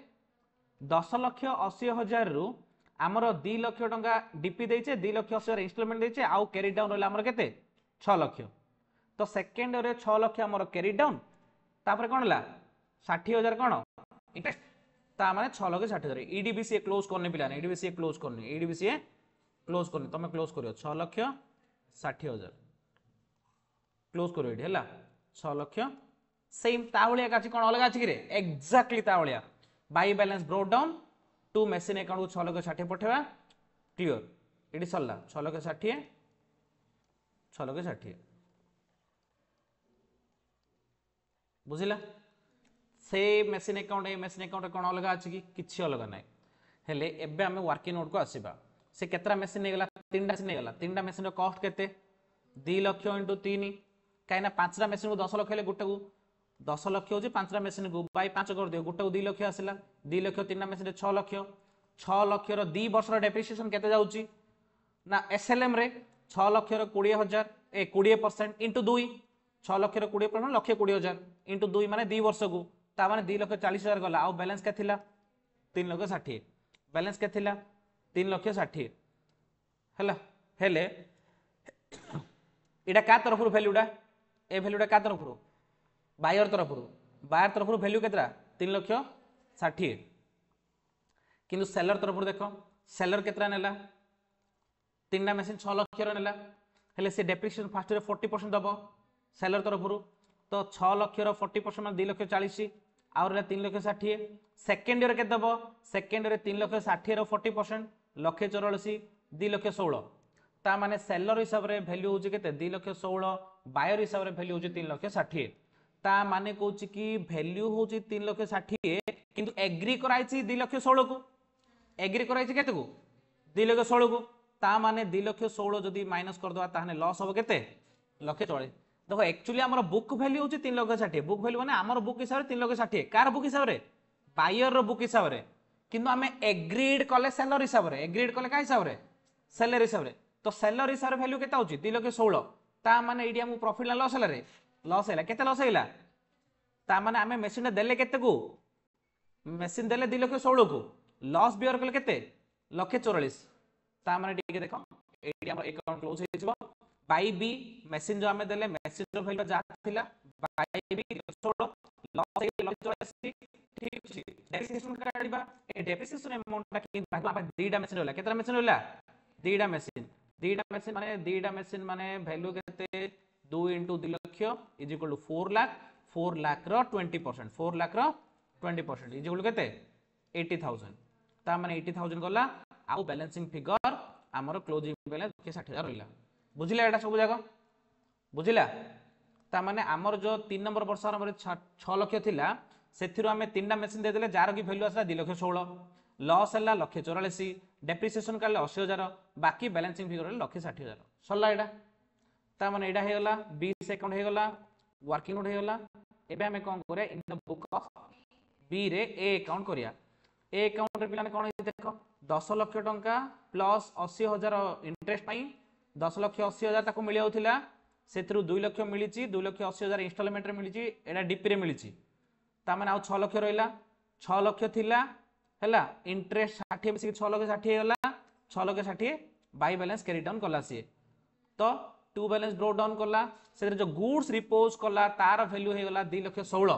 10 लाख 80,000 रु हमर 2 लाख टंका डीपी देइछे 2 लाख 80,000 इंस्टॉलमेंट देइछे आउ कैरी डाउन रहला हमर केते 6 लाख तो सेकंड रे 6 लाख हमर कैरी डाउन तापर कोन ला 60,000 कोन इंटरेस्ट ता माने 6 लाख 60,000 ईडीबीसी क्लोज करने पिला ईडीबीसी क्लोज करने ईडीबीसी क्लोज करने तमे क्लोज करियो 6 लाख 60,000 क्लोज करो एठी हला 6 लाख सेम तावलिया काची कोन अलग आछि कि रे एग्जैक्टली तावलिया by balance brought down to machine account को 6 लाख 60 पठेबा क्लियर एठी सरला 6 लाख 60 6 लाख 60 बुझिला से मशीन अकाउंट कोन अलग आछि कि किछि अलग नै हेले एबे हमें वर्किंग नोट को आसीबा से केतरा मशीन ने गेला तीनटा मशीन रो कॉस्ट केते 2 लाख * 3 काइना पांचटा मशीन को 10 लाख हेले गुटे को 10 लाख होची पांचटा मशीन को बाय 5 कर दियो गुटे को 2 लाख आसिला 2 लाख तीनटा मशीन रे 6 लाख रो 2 वर्ष रो डेप्रिसिएशन केते जाउची ना एसएलएम रे 6 लाख रो 20,000 20% इनटू 2 6 लाख रो 20% लाख 20,000 इनटू 2 माने 2 वर्ष को ता माने 2 लाख 40,000 गला आ बैलेंस के थिला 3 लाख 60 बैलेंस के थिला 3 लाख 60 हला हेले इडा का तरफ रु वैल्यूडा ए वैल्यूडा का तरफ रु बायर तरफ रु वैल्यू केतरा 3 लाख 60 किंतु सेलर तरफ रु देखो सेलर केतरा नेला तीनटा मशीन 6 लाख रो नेला हेले से डेप्रिसिएशन फर्स्ट रे 40% दबो सेलर तरफ रु तो 6 लाख रो 40% में 2 लाख 40 और 3 लाख 60 सेकंड ईयर के दबो सेकंड ईयर 3 लाख 60 रो 40% लाख 84 2 लाख 16 ता माने सेलर हिसाब रे वैल्यू होची केते 2 लाख 16 बायर हिसाब रे वैल्यू होची 3 लाख 60 ता माने कहूची कि वैल्यू होची 3 लाख 60 किंतु एग्री कराइची 2 लाख 16 को एग्री कराइची केते को 2 लाख 16 को ता माने 2 लाख 16 जदी माइनस कर दवा ताहने लॉस हो केते लक्षे 44 देखो एक्चुअली आमर बुक वैल्यू होची 3,60,000 बुक वैल्यू माने आमर बुक हिसाब रे 3,60,000 कार बुक हिसाब रे बायर रो बुक हिसाब रे किंतु आमे एग्रीड कले सेलर हिसाब रे एग्रीड कले का हिसाब रे सेलर हिसाब रे तो सेलर हिसाब रे वैल्यू केता होची 3,16,000 ता माने एडी हम प्रॉफिट ला लॉस हला रे लॉस हैला केते लॉस हैला ता माने आमे मशीन देले केते को मशीन देले 2,16,000 को लॉस बियर कले केते 1,44,000 ता माने ठीक देखो एडी हमर अकाउंट क्लोज हे जिवो बाई बी मशीन जो आमे देले मशीन रो वैल्यू जा थिला बाई बी 16 लॉस हे 1,44,000 ठीक छी डेप्रिसिएशन काढिबा ए डेप्रिसिएशन अमाउंट ता कि भाग दीडा मशीन होला केतरा मशीन होला दीडा मशीन माने वैल्यू केते 2 * 2 lakh is equal to 4 lakh रो 20% 4 लाख रो 20% इज इक्वल केते 80,000 ता माने 80,000 गला आउ बैलेंसिंग फिगर हमर क्लोजिंग बैलेंस 60,000 रहला बुझिला एटा सब जागा बुझिला ता माने हमर जो 3 नंबर वर्ष हमर 6 लाख थिला सेथिरो हमें 3टा मशीन दे देले जार की वैल्यू आसला 2,16,000 लॉस हला 1,44,000 डेप्रिसिएशन काले 80,000 बाकी बैलेंसिंग फिगर 1,60,000 सल्ला एटा ता माने एटा हे गला बी अकाउंट हे गला वर्किंग नोट हे गला एबे हमें कोन करे in the book of B रे ए अकाउंट करिया ए अकाउंट रे पिलाने कोन देखो 10 लाख टंका प्लस 80,000 इंटरेस्ट पाई 10 लाख 80,000 ताको मिली होथिला सेथरु 2 लाख मिलिची 2 लाख 80,000 इंस्टॉलमेंट रे मिलिची एडा डीपी रे मिलिची ता माने आ 6 लाख रहइला 6 लाख थिला हैला इंटरेस्ट 60 मिसी 6 लाख 60 होला 6 lakh 60 bye balance carry down कला सी तो टू बैलेंस ब्रो डाउन कला से जो गुड्स रिपोज कला तार वैल्यू हे गला 2,16,000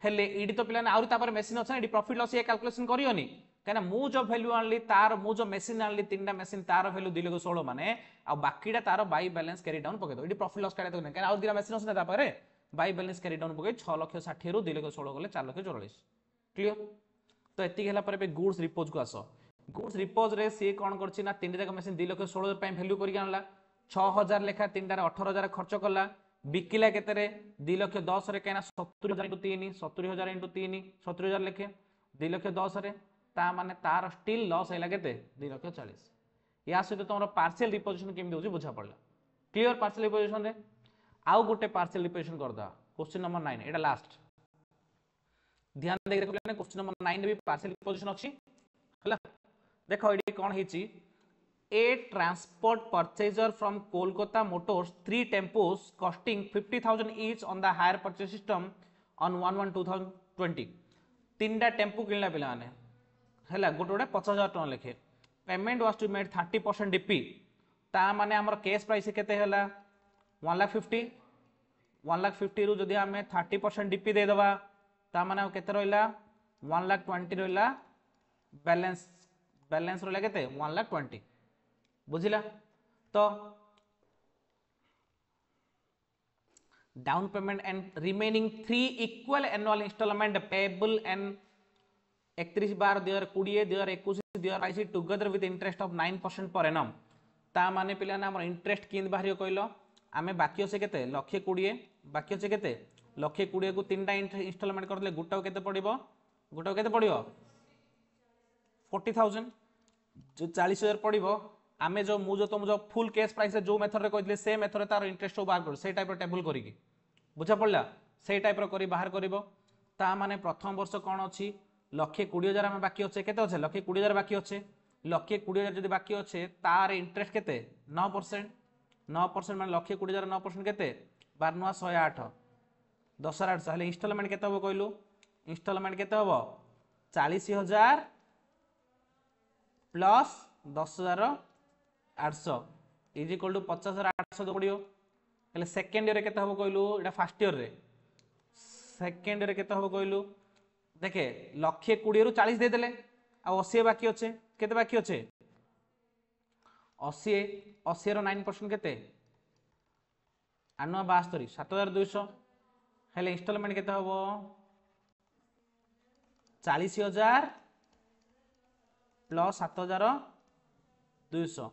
हेले इडी तो पिलाने आउरी तापर मशीन अछि इडी प्रॉफिट लॉस ये कैलकुलेशन करियोनी कहना मु जो वैल्यू आनली तार मु जो मशीन आनली तीनटा मशीन तार वैल्यू 2,16,000 माने आ बाकीटा तार बाय बैलेंस कैरी डाउन पके दो इडी प्रॉफिट लॉस काढे तो कहना आउ दिरा मशीन अछि तापर बाय बैलेंस कैरी डाउन पके 6 लाख 60 रु 2,16,000 गले 4 लाख 44 क्लियर तो एति गेला पर गुड्स रिपोज को आसो गुड्स रिपोज रे सी कोन करछि ना तीन जाक मशीन 2,16,000 पय वैल्यू करि आनला 6,000 लेखा तीनटा 18,000 खर्च कला बिकिला केते रे 2,10,000 रे कहना 70,000 * 3 70,000 * 3 70,000 लेखे 2,10,000 रे ता माने तार स्टिल लॉस हैला केते 2,40,000 या सहित तमरो पार्शियल रिपोजिशन केमि होची बुझा पड़ला क्लियर पार्शियल रिपोजिशन रे आउ गुटे पार्शियल रिपोजिशन कर दा क्वेश्चन नंबर 9 एटा लास्ट ध्यान दे देखले क्वेश्चन नंबर 9 रे भी पार्शियल रिपोजिशन अछि हला देखो एडी कोन हेची a transport purchaser from Kolkata Motors 3 tempos costing 50,000 each on the hire purchase system on 1/1/2020 तीनटा टेम्पो किनला पिला माने हला गोटे गोटे 50,000 टन लेखे payment was to made 30% DP ता माने हमर कैश प्राइस केते हला 1,50,000 रु जदी हमें 30% डीपी दे दबा ता माने केते रहइला 1,20,000 रहइला बैलेंस रहला केते 1,20,000 बुझिला तो down payment and remaining 3 equal annual instalment payable and 31/2020 2021 2022 together with interest of 9% per annum ता माने पिला ना हमर इंटरेस्ट किन बाहरियो कहलो आमे बाकी से केते 1,20,000 बाकी से केते 1,20,000 को तीनटा इंस्टॉलमेंट करले गुटाओ केते पड़िबो 40,000 जो 40,000 पड़िबो आमे जो मु जो तुम जो फुल कैश प्राइस जो मेथड रे कहले से मेथड रे तार इंटरेस्ट बाहर कर से टाइप रो टेबल करी की बुझा पड़ला से टाइप रो करी बाहर करबो ता माने प्रथम वर्ष कोन अछि 1,20,000 हम बाकी अछि केते अछि 1,20,000 बाकी अछि 1,20,000 जदी बाकी अछि तार इंटरेस्ट केते 9% माने 1,20,000 9% केते 12,108 10,800 हले इंस्टॉलमेंट केते हो कहलु इंस्टॉलमेंट केते हो 40,000 प्लस 10,800 इज इक्वल टू 50,800 पड़ियो हले सेकंड ईयर केते हो कहलु एटा फर्स्ट ईयर रे सेकंड ईयर केते हो कहलु देखे 1,20,000 रु 40 दे देले आ 80 बाकी अछि केते बाकी अछि 80 रो 9% केते 9,72 7,200 हले इंस्टॉलमेंट केते हो 40,000 प्लस 7,200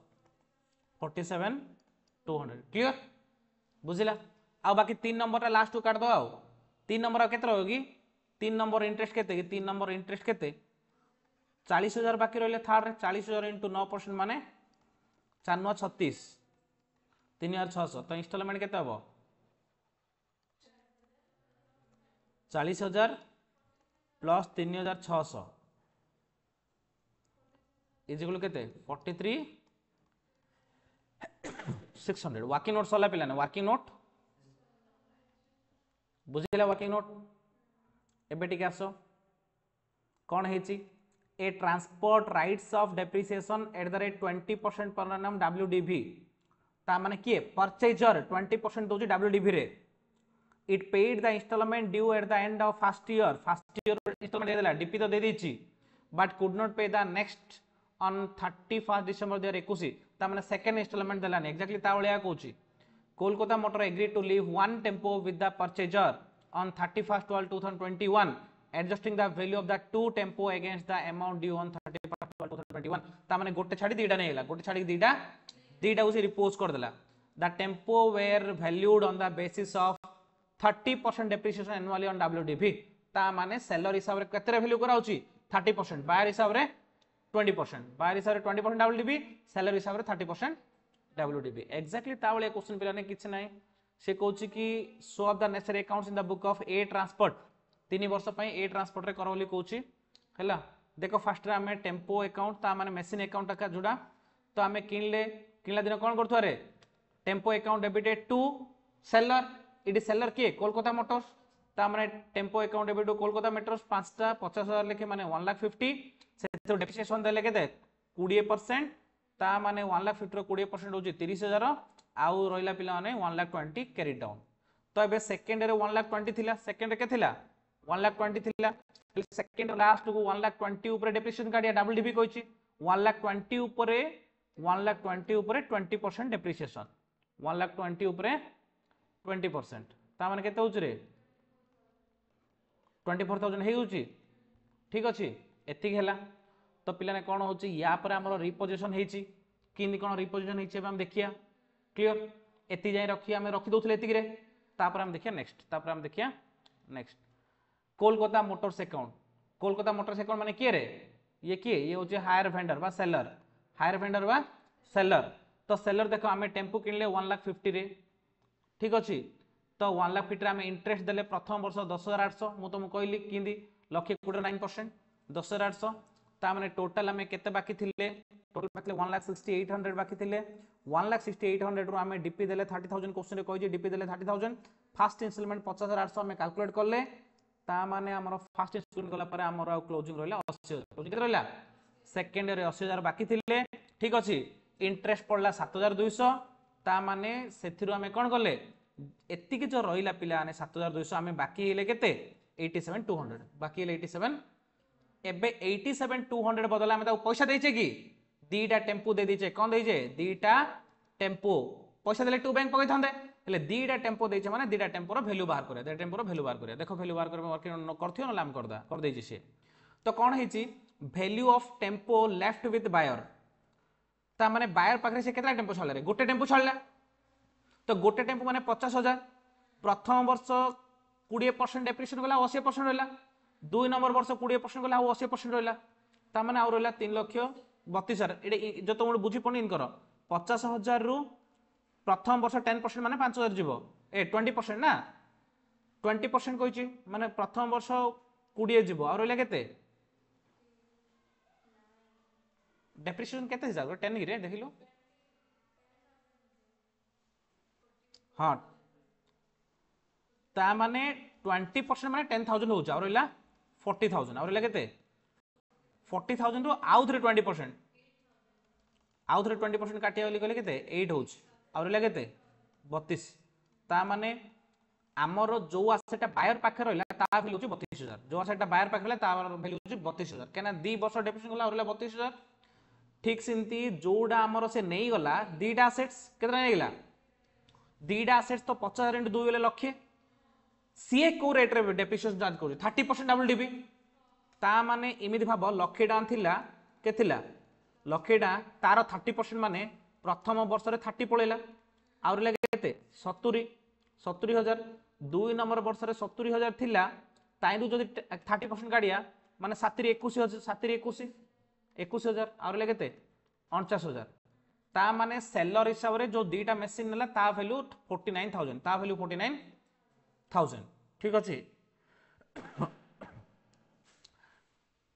47,200 क्लियर बुझिला आ बाकी 3 नंबर लास्ट को काट दो आ 3 नंबर केते होगी 3 नंबर इंटरेस्ट केते 3 नंबर इंटरेस्ट केते 40,000 बाकी रहले थर्ड रे 40,000 * 9% माने 4,36 3600 तो इनस्टॉलमेंट केते हबो 40000 प्लस 3600 इज इक्वल केते 43600 वर्किंग नोट सरला पिलाने वर्किंग नोट बुझिला वर्किंग नोट एबे टिके आसो कौन है ए transport writes off depreciation at the rate 20% per annum WDV ता माने किए परचेजर 20% दोजी WDV रे it paid the installment due at the end of first year installment दे देला डीपी तो दे देची but could not pay the next on 31 December 2021 ता माने सेकंड इंस्टॉलमेंट देलानी एग्जैक्टली ता भलिया कहूची Kolkata motor agree to leave one tempo with the purchaser on 31/12/2021 adjusting the value of the two tempo against the amount due on 31/12/2021 ता माने गोटे छाडी दीटा नै गेला गोटे छाडी दीटा को से रिपोज कर देला the tempo were valued on the basis of 30% depreciation annually on WDV ता माने सेलर हिसाब रे केते वैल्यू कराउची 30% बायर हिसाब रे 20% बायर हिसाब रे 20% WDV सेलर हिसाब रे 30% WDV एग्जैक्टली ता वाले क्वेश्चन पिला ने किछ नै से कहूची कि show off the necessary accounts in the book of A transport 3 वर्ष पई ए ट्रांसपोर्ट रे करो बोली कहूची हैला देखो फर्स्ट रे हमें टेम्पो अकाउंट ता माने मशीन अकाउंट का जुड़ा तो हमें किनला दिन कोन करथुआ रे tempo account debited to seller इडी सेलर के कोलकाता मोटर्स ता माने tempo account debit to Kolkata motors 5टा 50000 लेके माने 1,50,000 से तो डेप्रिसिएशन देले केते 20% ता माने 1,50,000 रो 20% होची 30,000 आउ रहिला पिला माने 1,20,000 कैरी डाउन तो एबे सेकंड रे 1,20,000 थिला सेकंड रे के थिला 1,20,000 थिला सेकंड लास्ट को 1,20,000 ऊपर डेप्रिसिएशन काडिया WDV कहची 1,20,000 ऊपर 1,20,000 ऊपर 20% डेप्रिसिएशन 1,20,000 ऊपर 20% ता माने केते होची रे 24,000 हे होची ठीक अछि एतिक हैला तो पिला ने कोन होची या पर हमरो रिपोजिशन हेची किंदी कोन रिपोजिशन हेची हम देखिया क्लियर एति जाय रखिया हम रखि दोथले एतिक रे तापर हम देखिया नेक्स्ट कोलकाता मोटर्स अकाउंट माने के रे ये होचे हायर वेंडर बा सेलर तो सेलर देखो हमें टेम्पो किनले 1,50,000 रे ठीक अछि तो 1,50,000 रे हमें इंटरेस्ट देले प्रथम वर्ष 10,800 मु तुम कहली किंदी 1,29% 10,800 ता माने टोटल हमें केते बाकी थिले टोटल बाकी 1,68,000 बाकी थिले 1,68,000 रो हमें डीपी देले 30,000 क्वेश्चन रे कहजे डीपी देले 30,000 फर्स्ट इंस्टॉलमेंट 50,800 हमें कैलकुलेट करले ता माने हमर फर्स्ट इंस्टॉलमेंट गला पर हमर क्लोजिंग रहला 80,000 क्लोजिंग रहला सेकंड रे 80,000 बाकी थिले ठीक अछि इंटरेस्ट पड़ला 7,200 ता माने सेथिरो हमें कोन करले एत्ति के जो रहिला पिला माने 7,200 हमें बाकी हेले केते 87,200 बाकी हेले 87 एबे 87,200 बदला हमें ता पैसा देचे कि दीटा टेम्पो दे दीचे कोन देजे दीटा टेम्पो पैसा देले टू बैंक पकई थांदे हेले दीटा टेम्पो देचे माने दीटा टेम्पो रो वैल्यू बाहर करे दीटा टेम्पो रो वैल्यू बाहर करे देखो वैल्यू बाहर करे वर्किंग न करथियो न लाम करदा कर देची से तो कोन हेची value of tempo left with buyer ता माने बायर पाखरे से केतला टेम्पो छळले रे गोटे टेम्पो छळला तो गोटे टेम्पो माने 50,000 प्रथम वर्ष 20% डेप्रिसिएशन गला 80% रहला दुई नंबर वर्ष 20% गला 80% रहला ता माने आ रहला 3,32,000 एडे जो तुम बुझी पनी इन कर 50,000 रु प्रथम वर्ष 10% माने 5,000 जीवो ए 20% ना 20% कहची माने प्रथम वर्ष 20 जीवो आ रहला केते डेप्रिसिएशन केते हिसाब 10 रे देखिलो हां ता माने 20% माने 10,000 हो जा और रहला 40,000 और रहला केते 40,000 रु आउ थरे 20% काटिया बोली कहले केते 8 होछ और रहला केते 32 ता माने हमरो जो आसेटा बायर पाखे रहला ता वैल्यू होची 32,000 जो आसेटा बायर पाखे रहला ता वैल्यू होची 32,000 केना 2 वर्ष डेप्रिसिएशन होला और रहला 32,000 ठीक सिंती जोडा हमरो से नेई गला दीटा असेट्स केतना नेई गला दीटा असेट्स तो 50,000 * 2 गेले लक्ष्य सीए को रेट रे डेप्रिसिएशन चार्ज करू 30% WDV ता माने इमिति भाबो लक्ष्य डान थिला के थिला लक्ष्य डा तार 30% माने प्रथम वर्ष रे 30 पळेला आउर लागे केते 70,000 दुई नंबर वर्ष रे 70,000 थिला ताइरु जदि 30% गाडिया माने 7 रे 21,000 आउर लागे केते 49,000 ता माने सेलर हिसाब रे जो दीटा मशीन नेला ता वैल्यू 49000 ता वैल्यू 49000 ठीक अछि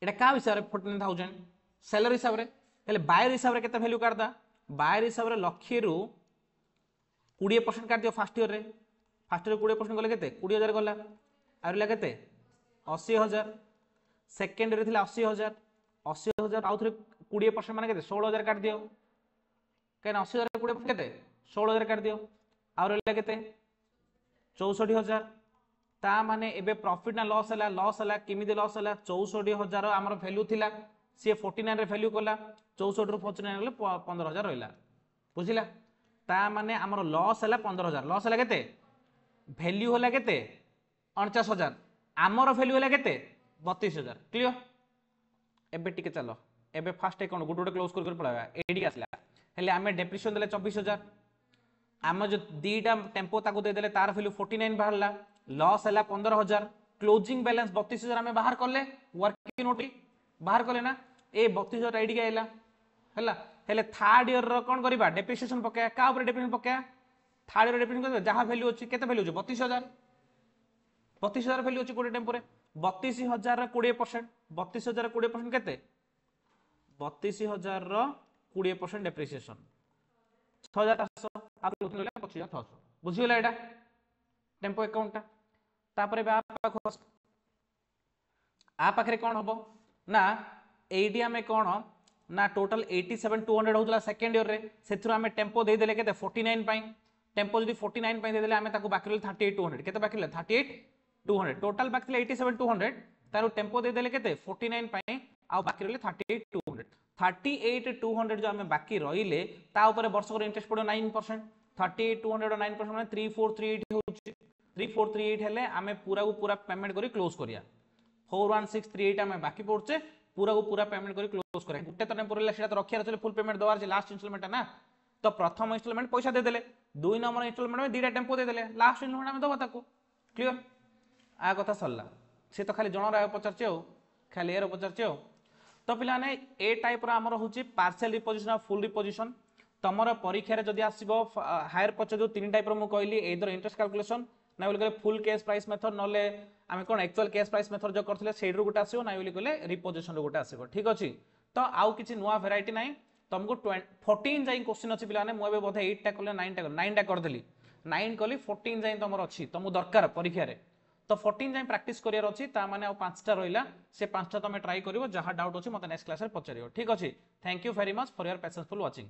एटा का हिसाब रे 49000 सेलर हिसाब रे हेले बायर हिसाब रे केते वैल्यू काढदा बायर हिसाब रे लक्ष्य रु 20% काट दियो फर्स्ट ईयर रे 20% गले केते 20000 गला आरला केते 80000 सेकंड रे थिला 80000 आउ थरे 20% माने केते 16000 काट दियो केन 80000 20% केते 16000 काट दियो आउ रहला केते 64000 ता माने एबे प्रॉफिट ना लॉस हला किमिदि लॉस हला 64000 हमर वैल्यू थिला सी 49 रे वैल्यू कोला 64 रु 49 गले 15000 रहला बुझिला ता माने हमर लॉस हला 15000 लॉस हला केते वैल्यू होला केते 49000 हमर वैल्यू होला केते 32000 क्लियर एबे टिके चलो एबे फास्ट अकाउंट गुड क्लोज कर पड़ावा एडी आसला हेले हमें डेप्रिसिएशन देले 24000 आम जो दीटा टेम्पो ताको दे देले तार वैल्यू 49 बाहरला लॉस हला 15000 क्लोजिंग बैलेंस 32000 हमें बाहर करले वर्किंग नोट बाहर करले ना ए 32000 आईडी आइला हला हेले थर्ड ईयर रो कोन करबा डेप्रिसिएशन पकाया का ऊपर डेप्रिसिएशन पकाया थर्ड ईयर डेप्रिसिएशन कर जहां वैल्यू अछि केते वैल्यू अछि 32000 वैल्यू अछि कोडे टेम्पो रे 32000 रे 20% 32000 रे 20% केते 32000 रो 20% डेप्रिसिएशन 6800 आप लोग 25600 बुझियोला एटा टेम्पो अकाउंट तापरे आ पाखरे कोन हबो ना एडी हमें कोन ना टोटल 87200 होतला सेकंड ईयर रे सेथुर हमें टेम्पो दे देले केते 49 पाई टेम्पो जदी 49 पाई दे देले हमें ताको बाकी 38200 केते बाकी 38200 टोटल बाकी 87200 तारो टेम्पो दे देले केते 49 पाई आ बाकी रहले 38200 38200 जो हमें बाकी रहिले ता ऊपर वर्ष को इंटरेस्ट पड़ो 9% 38200 9% माने 3438 होची 3438 हेले हमें पूरा को पूरा पेमेंट करी क्लोज करिया 41638 हमें बाकी पड़चे पूरा को पूरा पेमेंट करी क्लोज करिया गुटे तो टेम्पो रहला सेटा तो रखिया रचले फुल पेमेंट दवार जे लास्ट इंस्टॉलमेंट ना तो प्रथम इंस्टॉलमेंट पैसा दे देले दुई नंबर इंस्टॉलमेंट में दीटा टेम्पो दे देले लास्ट इंस्टॉलमेंट हमें दबा ताको क्लियर आ कथा सरला से तो खाली जण राय पचारचे हो खाली एरो पचारचे हो तो पिला ने ए टाइप रो हमर होची पार्शियल रिपोजिशन और फुल रिपोजिशन तमर परीक्षा रे जदी आसीबो हायर पच जो तीन टाइप रो मु कहली एदर इंटरेस्ट कैलकुलेशन ना बोली फुल कैश प्राइस मेथड नले आमे कोन एक्चुअल कैश प्राइस मेथड जो करथिले सेडरू गोटा आसीबो ना बोली कहले रिपोजिशन रो गोटा आसीबो ठीक अछि तो आउ किछि नुवा वेराइटी नाही तुमको 14 जाई क्वेश्चन अछि पिला ने मु एबे बोधे 8 टा करले 9 टा कर देली 9 कली 14 जाई तमर अछि तुमु दरकार परीक्षा रे तो 14 जाई प्रैक्टिस करियर अछि ता माने आ 5 टा रहिला से 5 टा तमे ट्राई करिवो जहा डाउट अछि मते नेक्स्ट क्लास रे पचारियो ठीक अछि thank you very much for your patienceful watching.